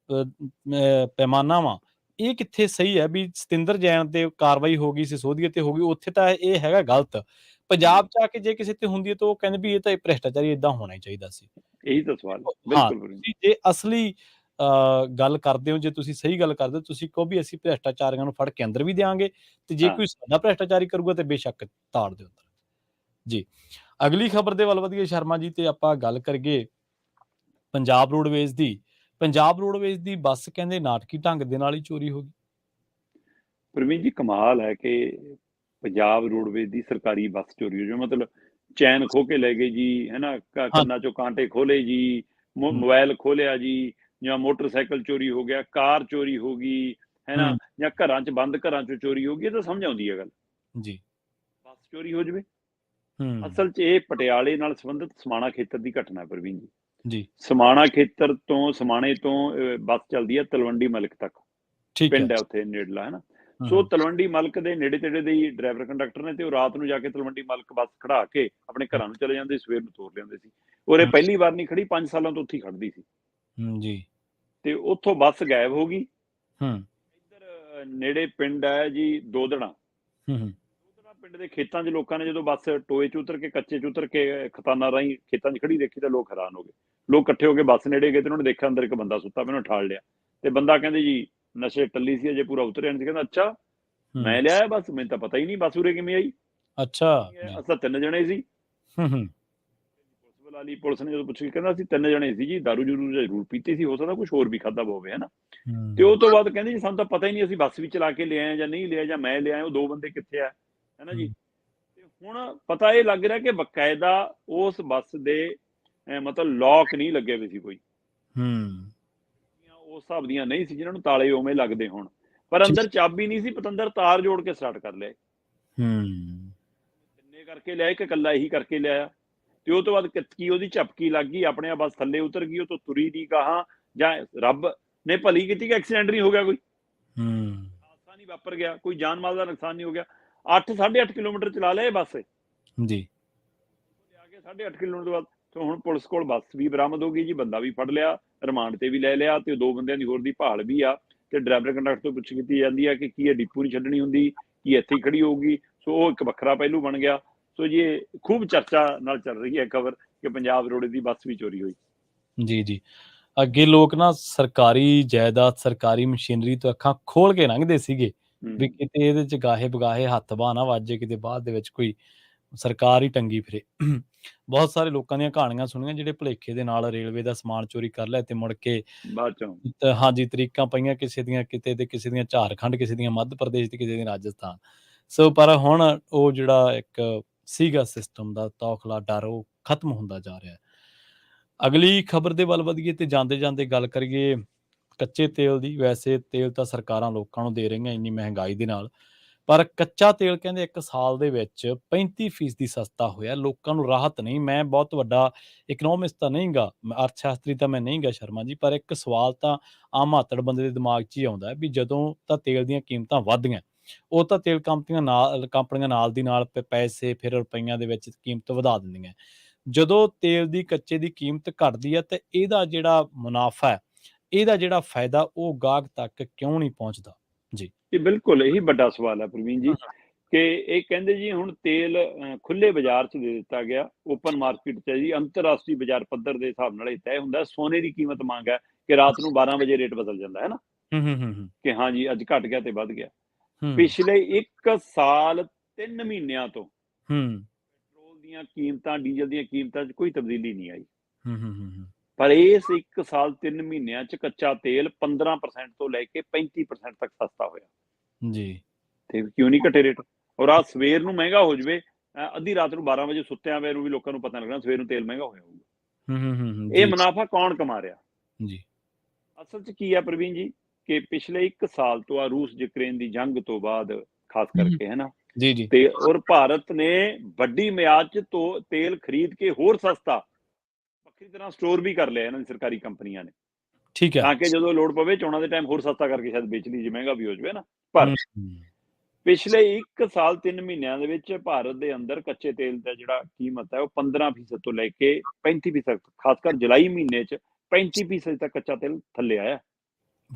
ਪੈਮਾਨਾ ਵਾ, ਇਹ ਕਿੱਥੇ ਸਹੀ ਹੈ ਵੀ ਸਤਿੰਦਰ ਜੈਨ ਤੇ ਕਾਰਵਾਈ ਹੋ ਗਈ, ਸਿਸੋਦੀਆ ਤੇ ਹੋ ਗਈ, ਉੱਥੇ ਤਾਂ ਇਹ ਹੈਗਾ ਗਲਤ। ਪੰਜਾਬ 'ਚ ਆ ਕੇ ਜੇ ਕਿਸੇ ਤੇ ਹੁੰਦੀ ਹੈ ਤਾਂ ਉਹ ਕਹਿੰਦੇ ਵੀ ਇਹ ਤਾਂ ਭ੍ਰਿਸ਼ਟਾਚਾਰੀ ਏਦਾਂ ਹੋਣਾ ਹੀ ਚਾਹੀਦਾ ਸੀ। ਇਹੀ ਤਾਂ ਸਵਾਲ ਬਿਲਕੁਲ। ਜੇ ਅਸਲੀ ਗੱਲ ਕਰਦੇ ਹੋ, ਜੇ ਤੁਸੀਂ ਸਹੀ ਗੱਲ ਕਰਦੇ ਹੋ, ਤੁਸੀਂ ਕਹੋ ਵੀ ਅਸੀਂ ਭ੍ਰਿਸ਼ਟਾਚਾਰੀਆਂ ਨੂੰ ਫੜ ਕੇ ਅੰਦਰ ਵੀ ਦਿਆਂਗੇ, ਤੇ ਜੇ ਕੋਈ ਸਾਡਾ ਭ੍ਰਿਸ਼ਟਾਚਾਰੀ ਕਰੂਗਾ ਤੇ ਬੇਸ਼ੱਕ ਤਾੜ ਦਿਓ ਅੰਦਰ। ਜੀ, ਅਗਲੀ ਖਬਰ ਦੇ ਵੱਲ ਵਧੀਏ ਸ਼ਰਮਾ ਜੀ, ਤੇ ਆਪਾਂ ਗੱਲ ਕਰੀਏ ਪੰਜਾਬ ਰੋਡਵੇਜ਼ ਦੀ। ਪੰਜਾਬ ਰੋਡਵੇਜ਼ ਦੀ ਬੱਸ ਕਹਿੰਦੇ ਨਾਟਕੀ ਢੰਗ ਦੇ ਨਾਲ ਹੀ ਚੋਰੀ ਹੋ ਗਈ। ਪ੍ਰਵੀਨ ਜੀ, ਕਮਾਲ ਹੈ ਕਿ ਪੰਜਾਬ ਰੋਡਵੇਜ਼ ਦੀ ਸਰਕਾਰੀ ਬੱਸ ਚੋਰੀ ਹੋ ਜਾਵੇ। ਮਤਲਬ ਚੈਨ ਖੋ ਕੇ ਲੈ ਗਏ ਜੀ, ਹੈ ਨਾ, ਕੰਨਾਂ ਚੋਂ ਕਾਂਟੇ ਖੋਲੇ ਜੀ, ਮੋਬਾਈਲ ਖੋਲਿਆ ਜੀ, ਜਾਂ ਮੋਟਰਸਾਈਕਲ ਚੋਰੀ ਹੋ ਗਿਆ, ਕਾਰ ਚੋਰੀ ਹੋ ਗਈ, ਹੈ ਨਾ, ਜਾਂ ਘਰਾਂ 'ਚ ਬੰਦ ਘਰਾਂ 'ਚੋਂ ਚੋਰੀ ਹੋ ਗਈ। ਇਹ ਤਾਂ ਸਮਝ ਆਉਂਦੀ ਹੈ ਗੱਲ ਜੀ, ਬੱਸ ਚੋਰੀ ਹੋ ਜਾਵੇ। ਅਸਲ 'ਚ ਇਹ ਪਟਿਆਲੇ ਨਾਲ ਸੰਬੰਧਿਤ ਸਮਾਣਾ ਖੇਤਰ ਦੀ ਘਟਨਾ ਹੈ ਪ੍ਰਵੀਨ ਜੀ। ਜੀ, ਸਮਾਣਾ ਖੇਤਰ ਤੋਂ, ਸਮਾਣੇ ਤੋਂ ਬੱਸ ਚੱਲਦੀ ਹੈ ਤਲਵੰਡੀ ਮਲਕ ਤੱਕ, ਪਿੰਡ ਹੈ ਉੱਥੇ ਨੇੜਲਾ, ਹੈ ਨਾ। ਸੋ ਤਲਵੰਡੀ ਮਲਕ ਦੇ ਨੇੜੇ ਤੇੜੇ ਦੇ ਹੀ ਡਰਾਈਵਰ ਕੰਡਕਟਰ ਨੇ, ਤੇ ਉਹ ਰਾਤ ਨੂੰ ਜਾ ਕੇ ਤਲਵੰਡੀ ਮਲਕ ਬੱਸ ਖੜਾ ਕੇ ਆਪਣੇ ਘਰਾਂ ਨੂੰ ਚਲੇ ਜਾਂਦੇ, ਸਵੇਰ ਨੂੰ ਤੋਰ ਲਿਆਉਂਦੇ ਸੀ। ਔਰ ਇਹ ਪਹਿਲੀ ਵਾਰ ਨਹੀਂ ਖੜੀ, 5 ਸਾਲਾਂ ਤੋਂ ਉੱਥੇ ਹੀ ਖੜਦੀ ਸੀ ਜੀ। ਤੇ ਉੱਥੋਂ ਬੱਸ ਗਾਇਬ ਹੋ ਗਈ। ਇੱਧਰ ਨੇੜੇ ਪਿੰਡ ਹੈ ਜੀ ਦੋਦੜਾ। ਪਿੰਡ ਦੇ ਖੇਤਾਂ 'ਚ ਲੋਕਾਂ ਨੇ ਜਦੋਂ ਬੱਸ ਟੋਏ 'ਚ ਉਤਰ ਕੇ, ਕੱਚੇ 'ਚ ਉਤਰ ਕੇ ਖਤਾਨਾਂ ਰਾਹੀਂ ਖੇਤਾਂ 'ਚ ਖੜੀ ਦੇਖੀ ਤਾਂ ਲੋਕ ਹੈਰਾਨ ਹੋ ਗਏ। ਲੋਕ ਇਕੱਠੇ ਹੋ ਕੇ ਬੱਸ ਨੇੜੇ ਗਏ ਤੇ ਉਹਨਾਂ ਨੇ ਦੇਖਿਆ ਅੰਦਰ ਇੱਕ ਬੰਦਾ ਸੁੱਤਾ ਪਿਆ, ਉਹਨੂੰ ਠਾਲ ਲਿਆ। ਤੇ ਬੰਦਾ ਕਹਿੰਦੇ ਜੀ ਨਸ਼ੇ ਟੱਲੀ ਸੀ, ਅਜੇ ਪੂਰਾ ਉਤਰਿਆ ਨਹੀਂ ਸੀ। ਕਹਿੰਦਾ ਅੱਛਾ, ਮੈਂ ਲਿਆਇਆ ਬੱਸ, ਮੈਨੂੰ ਤਾਂ ਪਤਾ ਹੀ ਨਹੀਂ ਬੱਸ ਉਰੇ ਕਿਵੇਂ ਆਈ। ਅੱਛਾ, ਅਸਾਂ 3 ਜਣੇ ਸੀ। ਪੁਲਿਸ ਬੁਲਾ ਲਈ। ਪੁਲਿਸ ਨੇ ਜਦੋਂ ਪੁੱਛਿਆ, ਕਹਿੰਦਾ ਅਸੀਂ 3 ਜਣੇ ਸੀ ਜੀ, ਦਾਰੂ ਜ਼ਰੂਰ ਪੀਤੀ ਸੀ, ਹੋ ਸਕਦਾ ਕੁਝ ਹੋਰ ਵੀ ਖਾਦਾ ਹੋਵੇ, ਹੈ ਨਾ। ਤੇ ਉਹ ਤੋਂ ਬਾਅਦ ਕਹਿੰਦੇ ਜੀ ਸਾਨੂੰ ਤਾਂ ਪਤਾ ਹੀ ਨਹੀਂ, ਅਸੀਂ ਬੱਸ ਵੀ ਚਲਾ ਕੇ ਲਿਆਏ ਜਾਂ ਨਹੀਂ ਲਿਆ, ਜਾਂ ਮੈਂ ਲਿਆਇਆ, ਉਹ 2 ਬੰਦੇ ਕਿੱਥੇ ਆ, ਹੈ ਨਾ ਜੀ। ਤੇ ਹੁਣ ਪਤਾ ਇਹ ਲੱਗ ਰਿਹਾ ਕਿ ਬਕਾਇਦਾ ਉਸ ਬੱਸ ਦੇ ਮਤਲਬ ਲੌਕ ਨਹੀਂ ਲੱਗੇ ਹੋਏ ਸੀ ਕੋਈ, ਉਸ ਹਿਸਾਬ ਦੀਆਂ ਨਹੀਂ ਸੀ ਜਿਹਨਾਂ ਨੂੰ ਤਾਲੇ ਉਵੇਂ ਲੱਗਦੇ ਹੋਣ, ਪਰ ਅੰਦਰ ਚਾਬੀ ਨਹੀਂ ਸੀ। ਪਤੰਦਰ ਤਾਰ ਜੋੜ ਕੇ ਸਟਾਰਟ ਕਰ ਲਿਆ, ਤਿੰਨੇ ਕਰਕੇ ਲਿਆ ਕਿ ਇਕੱਲਾ ਇਹੀ ਕਰਕੇ ਲਿਆਇਆ। ਤੇ ਉਹ ਤੋਂ ਬਾਅਦ ਕੀ ਉਹਦੀ ਝਪਕੀ ਲੱਗ ਗਈ, ਆਪਣੇ ਆਪ ਬੱਸ ਥੱਲੇ ਉਤਰ ਗਈ, ਉਹ ਤੋਂ ਤੁਰੀ ਦੀ ਗਾਹਾਂ, ਜਾਂ ਰੱਬ ਨੇ ਭਲੀ ਕੀਤੀ ਕਿ ਐਕਸੀਡੈਂਟ ਨਹੀਂ ਹੋ ਗਿਆ, ਕੋਈ ਹਾਦਸਾ ਨਹੀਂ ਵਾਪਰ ਗਿਆ, ਕੋਈ ਜਾਨ ਮਾਲ ਦਾ ਨੁਕਸਾਨ ਨਹੀਂ ਹੋ ਗਿਆ। 8-8.5 ਕਿਲੋਮੀਟਰ ਚਲਾ ਲਿਆ ਇਹ ਬੱਸ ਜੀ, ਲਿਆ ਕੇ 8.5 ਕਿਲੋਮੀਟਰ ਬਾਅਦ। ਤੇ ਹੁਣ ਪੁਲਿਸ ਕੋਲ ਬੱਸ ਵੀ ਬਰਾਮਦ ਹੋ ਗਈ ਜੀ, ਬੰਦਾ ਵੀ ਫੜ ਲਿਆ, ਰਿਮਾਂਡ ਤੇ ਵੀ ਲੈ ਲਿਆ, ਤੇ 2 ਬੰਦਿਆਂ ਦੀ ਹੋਰ ਦੀ ਭਾਲ ਵੀ ਆ। ਤੇ ਡਰਾਈਵਰ ਕੰਡਕਟਰ ਤੋਂ ਪੁੱਛ ਕੀਤੀ ਜਾਂਦੀ ਹੈ ਕਿ ਕੀ ਇਹ ਡਿਪੂ ਨਹੀਂ ਛੱਡਣੀ ਹੁੰਦੀ, ਕੀ ਇੱਥੇ ਹੀ ਖੜੀ ਹੋਊਗੀ। ਸੋ ਉਹ ਇੱਕ ਵੱਖਰਾ ਪਹਿਲੂ ਬਣ ਗਿਆ। ਸੋ ਜੀ ਇਹ ਖੂਬ ਚਰਚਾ ਨਾਲ ਚੱਲ ਰਹੀ ਹੈ ਖਬਰ ਕਿ ਪੰਜਾਬ ਰੋਡ ਦੀ ਬੱਸ ਵੀ ਚੋਰੀ ਹੋਈ। ਜੀ ਜੀ, ਅੱਗੇ ਲੋਕ ਨਾ ਸਰਕਾਰੀ ਜਾਇਦਾਦ, ਸਰਕਾਰੀ ਮਸ਼ੀਨਰੀ ਤੋਂ ਅੱਖਾਂ ਖੋਲ ਕੇ ਲੰਘਦੇ ਸੀਗੇ ਵੀ ਕਿਤੇ ਇਹਦੇ 'ਚ ਗਾਹੇ ਬਗਾਹੇ ਹੱਥ ਬਾਹ ਨਾ ਵੱਜੇ, ਕਿਤੇ ਬਾਅਦ ਦੇ ਵਿੱਚ ਕੋਈ ਸਰਕਾਰ ਹੀ ਟੰਗੀ ਫਿਰੇ। ਬਹੁਤ ਸਾਰੇ ਲੋਕਾਂ ਦੀਆਂ ਕਹਾਣੀਆਂ ਸੁਣੀਆਂ ਜਿਹੜੇ ਭੁਲੇਖੇ ਦੇ ਨਾਲ ਰੇਲਵੇ ਦਾ ਸਮਾਨ ਚੋਰੀ ਕਰ ਲਿਆ ਤੇ ਮੁੜ ਕੇ ਬਾਅਦ ਚੋਂ ਹਾਂਜੀ ਤਰੀਕਾਂ ਪਈਆਂ ਕਿਸੇ ਦੀਆਂ ਕਿਤੇ ਤੇ ਕਿਸੇ ਦੀਆਂ ਝਾਰਖੰਡ, ਕਿਸੇ ਦੀਆਂ ਮੱਧ ਪ੍ਰਦੇਸ਼ ਤੇ ਕਿਸੇ ਦੀਆਂ ਰਾਜਸਥਾਨ। ਸੋ ਪਰ ਹੁਣ ਉਹ ਜਿਹੜਾ ਇੱਕ ਸੀਗਾ ਸਿਸਟਮ ਦਾ ਤੌਖਲਾ ਡਰ ਉਹ ਖਤਮ ਹੁੰਦਾ ਜਾ ਰਿਹਾ। ਅਗਲੀ ਖਬਰ ਦੇ ਵੱਲ ਵਧੀਏ ਤੇ ਜਾਂਦੇ-ਜਾਂਦੇ ਗੱਲ ਕਰੀਏ ਕੱਚੇ ਤੇਲ ਦੀ। ਵੈਸੇ ਤੇਲ ਤਾਂ ਸਰਕਾਰਾਂ ਲੋਕਾਂ ਨੂੰ ਦੇ ਰਹੀਆਂ ਇੰਨੀ ਮਹਿੰਗਾਈ ਦੇ ਨਾਲ, ਪਰ ਕੱਚਾ ਤੇਲ ਕਹਿੰਦੇ 1 ਸਾਲ ਦੇ ਵਿੱਚ 35% ਸਸਤਾ ਹੋਇਆ। ਲੋਕਾਂ ਨੂੰ ਰਾਹਤ ਨਹੀਂ। ਮੈਂ ਬਹੁਤ ਵੱਡਾ ਇਕਨੋਮਿਸਟ ਤਾਂ ਨਹੀਂ ਗਾ, ਅਰਥ ਸ਼ਾਸਤਰੀ ਤਾਂ ਮੈਂ ਨਹੀਂ ਗਾ ਸ਼ਰਮਾ ਜੀ, ਪਰ ਇੱਕ ਸਵਾਲ ਤਾਂ ਆਮ ਮਾਤੜ ਬੰਦੇ ਦੇ ਦਿਮਾਗ 'ਚ ਹੀ ਆਉਂਦਾ ਵੀ ਜਦੋਂ ਤਾਂ ਤੇਲ ਦੀਆਂ ਕੀਮਤਾਂ ਵੱਧਦੀਆਂ, ਉਹ ਤਾਂ ਤੇਲ ਕੰਪਨੀਆਂ ਨਾਲ ਦੀ ਨਾਲ ਪੈਸੇ ਫਿਰ ਰੁਪਈਆਂ ਦੇ ਵਿੱਚ ਕੀਮਤ ਵਧਾ ਦਿੰਦੀਆਂ। ਜਦੋਂ ਤੇਲ ਦੀ ਕੱਚੇ ਦੀ ਕੀਮਤ ਘਟਦੀ ਹੈ ਤੇ ਇਹਦਾ ਜਿਹੜਾ ਮੁਨਾਫਾ ਹੈ, ਇਹਦਾ ਜਿਹੜਾ ਫਾਇਦਾ ਉਹ ਗਾਹਕ ਤੱਕ ਕਿਉਂ ਨਹੀਂ ਪਹੁੰਚਦਾ? ਜੀ। ਇਹ ਬਿਲਕੁਲ ਇਹੀ ਵੱਡਾ ਸਵਾਲ ਹੈ ਪ੍ਰਵੀਨ ਜੀ, ਕਿ ਇਹ ਕਹਿੰਦੇ ਜੀ ਹੁਣ ਤੇਲ ਖੁੱਲੇ ਬਾਜ਼ਾਰ 'ਚ ਦੇ ਦਿੱਤਾ ਗਿਆ, ਓਪਨ ਮਾਰਕੀਟ 'ਚ ਹੈ ਜੀ, ਅੰਤਰਰਾਸ਼ਟਰੀ ਬਾਜ਼ਾਰ ਪੱਧਰ ਦੇ ਹਿਸਾਬ ਨਾਲ ਇਹ ਤੈਅ ਹੁੰਦਾ। ਸੋਨੇ ਦੀ ਕੀਮਤ ਮੰਗ ਹੈ ਕਿ ਰਾਤ ਨੂੰ 12 ਵਜੇ ਰੇਟ ਬਦਲ ਜਾਂਦਾ ਹੈ ਨਾ, ਕਿ ਹਾਂ ਜੀ ਅੱਜ ਘਟ ਗਿਆ ਤੇ ਵੱਧ ਗਿਆ। ਪਿਛਲੇ 1 ਸਾਲ 3 ਮਹੀਨਿਆਂ ਤੋਂ ਪੈਟਰੋਲ ਦੀਆਂ ਕੀਮਤਾਂ, ਡੀਜ਼ਲ ਦੀਆਂ ਕੀਮਤਾਂ 'ਚ ਕੋਈ ਤਬਦੀਲੀ ਨਹੀਂ ਆਈ। ਪਰ ਇਸ 1 ਸਾਲ 3 ਮਹੀਨਿਆਂ 'ਚ ਕੱਚਾ ਤੇਲ 15% ਤੋਂ ਲੈ ਕੇ 35% ਤੱਕ ਸਸਤਾ ਹੋਇਆ ਜੀ। ਤੇ ਕਿਉਂ ਨਹੀਂ ਘਟੇ ਰੇਟ? ਔਰ ਆ ਸਵੇਰ ਨੂੰ ਮਹਿੰਗਾ ਹੋ ਜਵੇ, ਅੱਧੀ ਰਾਤ ਨੂੰ 12 ਵਜੇ ਸੁੱਤਿਆਂ ਵੇ ਨੂੰ ਵੀ ਲੋਕਾਂ ਨੂੰ ਪਤਾ ਲੱਗਣਾ ਸਵੇਰ ਨੂੰ ਤੇਲ ਮਹਿੰਗਾ ਹੋਇਆ ਹੋਊਗਾ। ਇਹ ਮੁਨਾਫਾ ਕੌਣ ਕਮਾ ਰਿਹਾ? ਜੀ। ਅਸਲ 'ਚ ਕੀ ਹੈ ਪ੍ਰਵੀਨ ਜੀ, ਕਿ ਪਿਛਲੇ 1 ਸਾਲ ਤੋਂ ਆ ਰੂਸ ਯੂਕਰੇਨ ਦੀ ਜੰਗ ਤੋਂ ਬਾਅਦ ਖਾਸ ਕਰਕੇ ਹੈ ਨਾ, ਜੀ। ਤੇ ਔਰ ਭਾਰਤ ਨੇ ਵੱਡੀ ਮਿਆਦ 'ਚ ਤੇਲ ਖਰੀਦ ਕੇ ਹੋਰ ਸਸਤਾ ਵੱਖਰੀ ਤਰ੍ਹਾਂ ਸਟੋਰ ਵੀ ਕਰ ਲਿਆ ਇਹਨਾਂ ਦੀ ਸਰਕਾਰੀ ਕੰਪਨੀਆਂ ਨੇ, ਠੀਕ ਹੈ, ਤਾਂ ਕਿ ਜਦੋਂ ਲੋੜ ਪਵੇ ਚੋਣਾਂ ਦੇ ਟਾਈਮ ਹੋਰ ਸਸਤਾ ਕਰਕੇ ਸ਼ਾਇਦ ਵੇਚ ਲਈ ਜੇ ਮਹਿੰਗਾ ਵੀ ਹੋ ਜਾਵੇ ਨਾ। ਪਰ ਪਿਛਲੇ 1 ਸਾਲ 3 ਮਹੀਨਿਆਂ ਦੇ ਵਿੱਚ ਭਾਰਤ ਦੇ ਅੰਦਰ ਕੱਚੇ ਤੇਲ ਦਾ ਜਿਹੜਾ ਕੀਮਤ ਹੈ ਉਹ 15% ਤੋਂ ਲੈ ਕੇ 35%, ਖਾਸ ਕਰ ਜੁਲਾਈ ਮਹੀਨੇ 'ਚ 35% ਤੱਕ ਕੱਚਾ ਤੇਲ ਥੱਲੇ ਆਇਆ।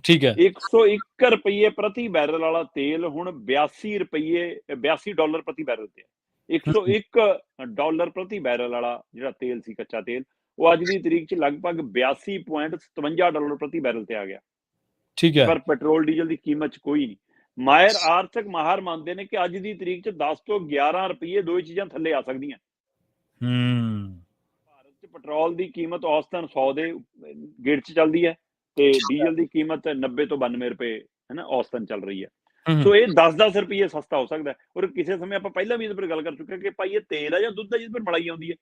ਠੀਕ ਹੈ। 101 ਰੁਪਏ ਪ੍ਰਤੀ ਬੈਰਲ ਵਾਲਾ ਤੇਲ ਹੁਣ $82 ਪ੍ਰਤੀ ਬੈਰਲ ਤੇ ਹੈ। $101 ਪ੍ਰਤੀ ਬੈਰਲ ਵਾਲਾ ਜਿਹੜਾ ਤੇਲ ਸੀ ਕੱਚਾ ਤੇਲ, ਉਹ ਅੱਜ ਦੀ ਤਰੀਕ 'ਚ ਲਗਭਗ $82.57 ਪ੍ਰਤੀ ਬੈਰਲ ਤੇ ਆ ਗਿਆ। ਠੀਕ ਹੈ। ਪਰ ਪੈਟਰੋਲ ਡੀਜ਼ਲ ਦੀ ਕੀਮਤ 'ਚ ਕੋਈ ਨਹੀਂ। ਮਾਹਿਰ ਆਰਥਿਕ ਮਾਹਰ ਮੰਨਦੇ ਨੇ ਕਿ ਅੱਜ ਦੀ ਤਰੀਕ 'ਚ 10 ਤੋਂ 11 ਰੁਪਏ ਦੋ ਚੀਜ਼ਾਂ ਥੱਲੇ ਆ ਸਕਦੀਆਂ। ਭਾਰਤ 'ਚ ਪੈਟਰੋਲ ਦੀ ਕੀਮਤ ਔਸਤਨ 100 ਦੇ ਗੇੜ 'ਚ ਚੱਲਦੀ ਹੈ ਤੇ ਡੀਜ਼ਲ ਦੀ ਕੀਮਤ 90 ਤੋਂ 92 ਰੁਪਏ ਹੈ ਨਾ ਔਸਤਨ ਚੱਲ ਰਹੀ ਹੈ। ਸੋ ਇਹ 10-10 ਰੁਪਏ ਸਸਤਾ ਹੋ ਸਕਦਾ ਹੈ। ਔਰ ਕਿਸੇ ਸਮੇਂ ਆਪਾਂ ਪਹਿਲਾਂ ਵੀ ਇਹਦੇ ਪਰ ਗੱਲ ਕਰ ਚੁੱਕੇ ਕਿ ਭਾਈ ਇਹ ਤੇਲ ਹੈ ਜਾਂ ਦੁੱਧ ਹੈ ਜਿਹਦੇ ਪਰ ਮਲਾਈ ਆਉਂਦੀ ਹੈ?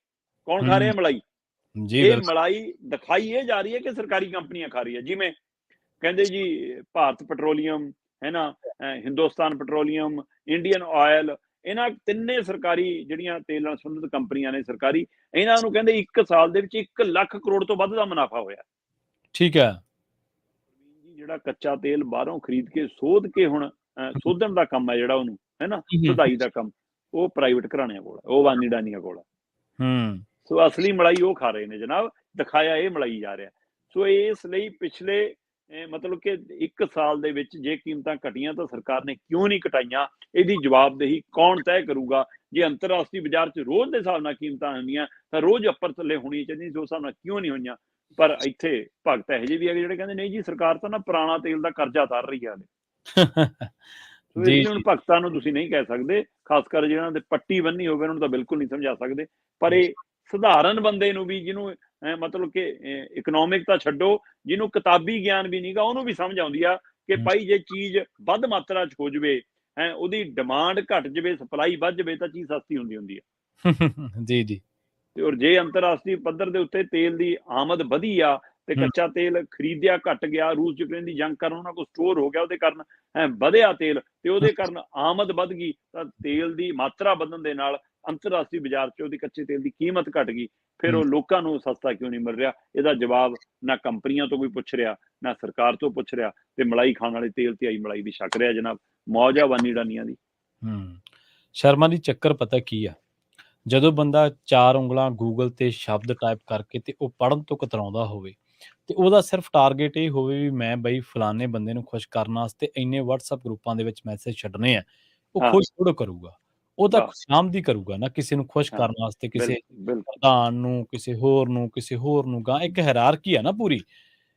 ਕੌਣ ਖਾ ਰਿਹਾ ਮਲਾਈ? ਇਹ ਮਲਾਈ ਦਿਖਾਈ ਇਹ ਜਾ ਰਹੀ ਹੈ ਕਿ ਸਰਕਾਰੀ ਕੰਪਨੀਆਂ ਖਾ ਰਹੀ ਹੈ। ਜਿਵੇਂ ਕਹਿੰਦੇ ਜੀ ਭਾਰਤ ਪੈਟਰੋਲੀਅਮ ਹੈ ਨਾ, ਹਿੰਦੁਸਤਾਨ ਪੈਟਰੋਲੀਅਮ, ਇੰਡੀਅਨ ਆਇਲ, ਇਹਨਾਂ ਤਿੰਨੇ ਸਰਕਾਰੀ ਜਿਹੜੀਆਂ ਤੇਲ ਨਾਲ ਸੰਬੰਧਿਤ ਕੰਪਨੀਆਂ ਨੇ ਸਰਕਾਰੀ, ਇਹਨਾਂ ਨੂੰ ਕਹਿੰਦੇ 1 ਸਾਲ ਦੇ ਵਿੱਚ 1 ਲੱਖ ਕਰੋੜ ਤੋਂ ਵੱਧ ਦਾ ਮੁਨਾਫਾ ਹੋਇਆ। ਠੀਕ ਹੈ। ਜਿਹੜਾ ਕੱਚਾ ਤੇਲ ਬਾਹਰੋਂ ਖਰੀਦ ਕੇ ਸੋਧ ਕੇ ਹੁਣ ਸੋਧਣ ਦਾ ਕੰਮ ਹੈ ਜਿਹੜਾ ਉਹਨੂੰ ਹੈ ਨਾ, ਸੁਧਾਈ ਦਾ ਕੰਮ, ਉਹ ਪ੍ਰਾਈਵੇਟ ਘਰਾਣਿਆਂ ਕੋਲ, ਉਹ ਵਾਨੀ ਡਾਨੀਆਂ ਕੋਲ। ਸੋ ਅਸਲੀ ਮਲਾਈ ਉਹ ਖਾ ਰਹੇ ਨੇ ਜਨਾਬ, ਦਿਖਾਇਆ ਇਹ ਮਲਾਈ ਜਾ ਰਿਹਾ। ਸੋ ਇਸ ਲਈ ਪਿਛਲੇ ਮਤਲਬ ਕਿ 1 ਸਾਲ ਦੇ ਵਿੱਚ ਜੇ ਕੀਮਤਾਂ ਘਟੀਆਂ ਤਾਂ ਸਰਕਾਰ ਨੇ ਕਿਉਂ ਨਹੀਂ ਘਟਾਈਆਂ, ਇਹਦੀ ਜਵਾਬਦੇਹੀ ਕੌਣ ਤੈਅ ਕਰੂਗਾ? ਜੇ ਅੰਤਰਰਾਸ਼ਟਰੀ ਬਾਜ਼ਾਰ 'ਚ ਰੋਜ਼ ਦੇ ਹਿਸਾਬ ਨਾਲ ਕੀਮਤਾਂ ਹੁੰਦੀਆਂ ਤਾਂ ਰੋਜ਼ ਉੱਪਰ ਥੱਲੇ ਹੋਣੀ ਚਾਹੀਦੀ ਸੀ, ਉਸ ਹਿਸਾਬ ਨਾਲ ਕਿਉਂ ਨਹੀਂ ਹੋਈਆਂ? ਪਰ ਇੱਥੇ ਭਗਤ ਇਹੋ ਜਿਹੇ ਵੀ ਹੈਗੇ ਜਿਹੜੇ ਕਹਿੰਦੇ ਨਹੀਂ ਜੀ ਸਰਕਾਰ ਤਾਂ ਨਾ ਪੁਰਾਣਾ ਤੇਲ ਦਾ ਕਰਜ਼ਾ ਉਤਾਰ ਰਹੀ ਹੈ। ਜੀ ਹੁਣ ਭਗਤਾਂ ਨੂੰ ਤੁਸੀਂ ਨਹੀਂ ਕਹਿ ਸਕਦੇ, ਖਾਸ ਕਰ ਜਿਹਨਾਂ ਦੇ ਪੱਟੀ ਬੰਨੀ ਹੋਵੇ ਉਹਨਾਂ ਨੂੰ ਤਾਂ ਬਿਲਕੁਲ ਨਹੀਂ ਸਮਝਾ ਸਕਦੇ। ਪਰ ਇਹ ਸਧਾਰਨ ਬੰਦੇ ਨੂੰ ਵੀ, ਜਿਹਨੂੰ ਮਤਲਬ ਕਿ ਇਕਨੋਮਿਕ ਤਾਂ ਛੱਡੋ, ਜਿਹਨੂੰ ਕਿਤਾਬੀ ਗਿਆਨ ਵੀ ਨਹੀਂਗਾ, ਉਹਨੂੰ ਵੀ ਸਮਝ ਆਉਂਦੀ ਆ ਕਿ ਭਾਈ ਜੇ ਚੀਜ਼ ਵੱਧ ਮਾਤਰਾ 'ਚ ਹੋ ਜਾਵੇ, ਉਹਦੀ ਡਿਮਾਂਡ ਘਟ ਜਾਵੇ, ਸਪਲਾਈ ਵੱਧ ਜਾਵੇ ਤਾਂ ਚੀਜ਼ ਸਸਤੀ ਹੁੰਦੀ ਹੈ। ਜੀ। ਤੇ ਔਰ ਜੇ ਅੰਤਰਰਾਸ਼ਟਰੀ ਪੱਧਰ ਦੇ ਉੱਤੇ ਤੇਲ ਦੀ ਆਮਦ ਵਧੀ ਆ ਤੇ ਕੱਚਾ ਤੇਲ ਖਰੀਦਿਆ ਘਟ ਗਿਆ, ਰੂਸ ਯੂਕਰੇਨ ਦੀ ਜੰਗ ਕਾਰਨ ਉਹਨਾਂ ਕੋਲ ਸਟੋਰ ਹੋ ਗਿਆ, ਉਹਦੇ ਕਾਰਨ ਵਧਿਆ ਤੇਲ ਤੇ ਉਹਦੇ ਕਾਰਨ ਆਮਦ ਵੱਧ ਗਈ, ਤਾਂ ਤੇਲ ਦੀ ਮਾਤਰਾ ਵਧਣ ਦੇ ਨਾਲ ਅੰਤਰਰਾਸ਼ਟਰੀ ਬਾਜ਼ਾਰ 'ਚ ਉਹਦੀ ਕੱਚੇ ਤੇਲ ਦੀ ਕੀਮਤ ਘਟ ਗਈ। ਫਿਰ ਉਹ ਲੋਕਾਂ ਨੂੰ ਸਸਤਾ ਕਿਉਂ ਨਹੀਂ ਮਿਲ ਰਿਹਾ? ਇਹਦਾ ਜਵਾਬ ਨਾ ਕੰਪਨੀਆਂ ਤੋਂ ਕੋਈ ਪੁੱਛ ਰਿਹਾ, ਨਾ ਸਰਕਾਰ ਤੋਂ ਪੁੱਛ ਰਿਹਾ, ਤੇ ਮਲਾਈ ਖਾਣ ਵਾਲੇ ਤੇਲ ਤੇ ਆਈ ਮਲਾਈ ਦੀ ਛਕ ਰਿਹਾ ਜਨਾਬ। ਮੌਜ ਆ ਵਾਨੀ ਡਾਨੀਆਂ ਦੀ। ਸ਼ਰਮਾ ਦੀ ਚੱਕਰ ਪਤਾ ਕੀ ਆ? ਜਦੋਂ ਬੰਦਾ 4 ਉਂਗਲਾਂ ਗੂਗਲ ਤੇ ਸ਼ਬਦ ਟਾਈਪ ਕਰਕੇ ਤੇ ਉਹ ਪੜ੍ਹਨ ਤੋਂ ਕਤਰਾਉਂਦਾ ਹੋਵੇ ਤੇ ਉਹਦਾ ਸਿਰਫ ਟਾਰਗੇਟ ਇਹ ਹੋਵੇ ਵੀ ਮੈਂ ਬਈ ਫਲਾਣੇ ਬੰਦੇ ਨੂੰ ਖੁਸ਼ ਕਰਨ ਵਾਸਤੇ ਇੰਨੇ WhatsApp ਗਰੁੱਪਾਂ ਦੇ ਵਿੱਚ ਮੈਸੇਜ ਛੱਡਣੇ ਆ, ਉਹ ਖੁਸ਼ ਥੋੜ੍ਹਾ ਕਰੂਗਾ, ਉਹ ਤਾਂ ਖੁਸ਼ਾਮਦੀ ਕਰੂਗਾ ਨਾ ਕਿਸੇ ਨੂੰ ਖੁਸ਼ ਕਰਨ ਵਾਸਤੇ, ਕਿਸੇ ਪ੍ਰਧਾਨ ਨੂੰ, ਕਿਸੇ ਹੋਰ ਨੂੰ ਗਾਂ। ਇੱਕ ਹਾਇਰਾਰਕੀ ਆ ਨਾ ਪੂਰੀ।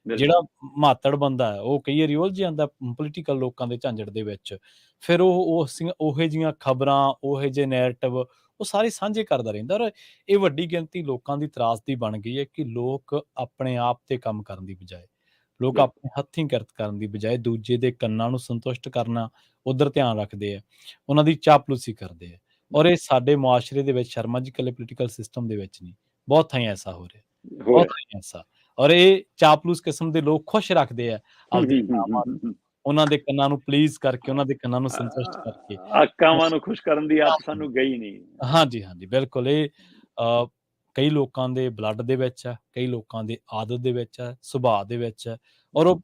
ਜਿਹੜਾ ਮਾਤੜ ਬੰਦਾ ਹੈ ਉਹ ਕਈ ਵਾਰੀ ਉਲਝ ਜਾਂਦਾ ਪੋਲੀਟੀਕਲ ਲੋਕਾਂ ਦੇ ਝੰਜਟ ਦੇ ਵਿੱਚ, ਫਿਰ ਉਹ ਉਹੇ ਜਿਹੀਆਂ ਖਬਰਾਂ, ਉਹੇ ਜਿਹੇ ਨੈਰੇਟਿਵ ਉਹ ਸਾਰੇ ਸਾਂਝੇ ਕਰਦਾ ਰਹਿੰਦਾ। ਔਰ ਇਹ ਵੱਡੀ ਗਿਣਤੀ ਲੋਕਾਂ ਦੀ ਤਰਾਸਦੀ ਬਣ ਗਈ ਹੈ ਕਿ ਲੋਕ ਆਪਣੇ ਆਪ ਤੇ ਕੰਮ ਕਰਨ ਦੀ ਬਜਾਏ, ਲੋਕ ਬਿਲਕੁਲ ਆਪਣੇ ਹੱਥੀਂ ਕਿਰਤ ਕਰਨ ਦੀ ਬਜਾਏ ਦੂਜੇ ਦੇ ਕੰਨਾਂ ਨੂੰ ਸੰਤੁਸ਼ਟ ਕਰਨਾ ਉਧਰ ਧਿਆਨ ਰੱਖਦੇ ਆ, ਉਹਨਾਂ ਦੀ ਚਾਪਲੂਸੀ ਕਰਦੇ ਆ। ਔਰ ਇਹ ਸਾਡੇ ਮੁਆਸ਼ਰੇ ਦੇ ਵਿੱਚ ਸ਼ਰਮਾ ਜੀ ਇਕੱਲੇ ਪੋਲੀਟੀਕਲ ਸਿਸਟਮ ਦੇ ਵਿੱਚ ਨਹੀਂ, ਬਹੁਤ ਥਾਈਂ ਐਸਾ ਹੋ ਰਿਹਾ, ਹੋ ਬਹੁਤ ਰਿਹਾ। ਥਾਈਂ ਐਸਾ। ਔਰ ਇਹ ਚਾਪਲੂਸ ਕਿਸਮ ਦੇ ਲੋਕ ਖੁਸ਼ ਰੱਖਦੇ ਆ ਆਪਦੀ ਥਾਵਾਂ ਨੂੰ, ਉਹਨਾਂ ਦੇ ਕੰਨਾਂ ਨੂੰ ਪਲੀਜ਼ ਕਰਕੇ, ਉਹਨਾਂ ਦੇ ਕੰਨਾਂ ਨੂੰ ਸੰਤੁਸ਼ਟ ਕਰਕੇ। ਕਾਵਾਂ ਨੂੰ ਖੁਸ਼ ਕਰਨ ਦੀ ਆਦਤ ਸਾਨੂੰ ਗਈ ਨਹੀਂ। ਹਾਂਜੀ, ਹਾਂਜੀ, ਬਿਲਕੁਲ। ਇਹ ਕਈ ਲੋਕਾਂ ਦੇ ਬਲੱਡ ਦੇ ਵਿੱਚ ਹੈ, ਕਈ ਲੋਕਾਂ ਦੇ ਆਦਤ ਦੇ ਵਿੱਚ ਹੈ, ਸੁਭਾਅ ਦੇ ਵਿੱਚ ਹੈ, ਔਰ ਉਹ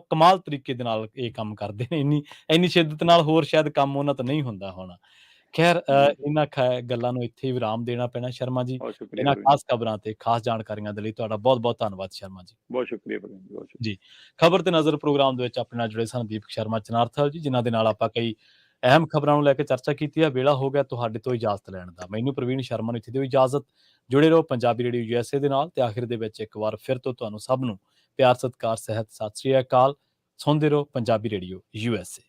ਕਮਾਲ ਤਰੀਕੇ ਦੇ ਨਾਲ ਇਹ ਕੰਮ ਕਰਦੇ ਨੇ। ਇੰਨੀ ਸ਼ਿੱਦਤ ਨਾਲ ਹੋਰ ਸ਼ਾਇਦ ਕੰਮ ਉਹਨਾਂ ਤੋਂ ਨਹੀਂ ਹੁੰਦਾ ਹੋਣਾ। ਖੈਰ ਇਹਨਾਂ ਗੱਲਾਂ ਨੂੰ ਇੱਥੇ ਹੀ ਵਿਰਾਮ ਦੇਣਾ ਪੈਣਾ ਸ਼ਰਮਾ ਜੀ। ਬਹੁਤ ਸ਼ੁਕਰੀਆ ਇਹਨਾਂ ਪ੍ਰਵੀਨ ਜੀ, ਖਾਸ ਖਬਰਾਂ ਤੇ ਖਾਸ ਜਾਣਕਾਰੀਆਂ ਦੇ ਲਈ ਤੁਹਾਡਾ ਬਹੁਤ-ਬਹੁਤ ਧੰਨਵਾਦ ਸ਼ਰਮਾ ਜੀ। ਬਹੁਤ ਸ਼ੁਕਰੀਆ ਪ੍ਰਵੀਨ ਜੀ, ਬਹੁਤ ਸ਼ੁਕਰੀਆ। ਜੀ, ਖਬਰ ਤੇ ਨਜ਼ਰ ਪ੍ਰੋਗਰਾਮ ਦੇ ਵਿੱਚ ਆਪਣੇ ਨਾਲ ਜੁੜੇ ਸਨ ਦੀਪਕ ਸ਼ਰਮਾ ਚਨਾਰਥਲ ਜੀ, ਜਿਨ੍ਹਾਂ ਦੇ ਨਾਲ ਆਪਾਂ ਕਈ ਅਹਿਮ ਖਬਰਾਂ ਨੂੰ ਲੈ ਕੇ ਚਰਚਾ ਕੀਤੀ ਹੈ। ਵੇਲਾ ਹੋ ਗਿਆ ਤੁਹਾਡੇ ਤੋਂ ਇਜਾਜ਼ਤ ਲੈਣ ਦਾ। ਮੈਨੂੰ ਪ੍ਰਵੀਨ ਸ਼ਰਮਾ ਨੂੰ ਇੱਥੇ ਦਿਓ ਇਜਾਜ਼ਤ। ਜੁੜੇ ਰਹੋ ਪੰਜਾਬੀ ਰੇਡੀਓ USA ਦੇ ਨਾਲ। ਤੇ ਆਖਿਰ ਦੇ ਵਿੱਚ ਇੱਕ ਵਾਰ ਫਿਰ ਤੋਂ ਤੁਹਾਨੂੰ ਸਭ ਨੂੰ ਪਿਆਰ, ਸਤਿਕਾਰ, ਸਹਿਤ, ਸਤਿ ਸ੍ਰੀ ਅਕਾਲ। ਸੁਣਦੇ ਰਹੋ ਪੰਜਾਬੀ ਰੇਡੀਓ USA।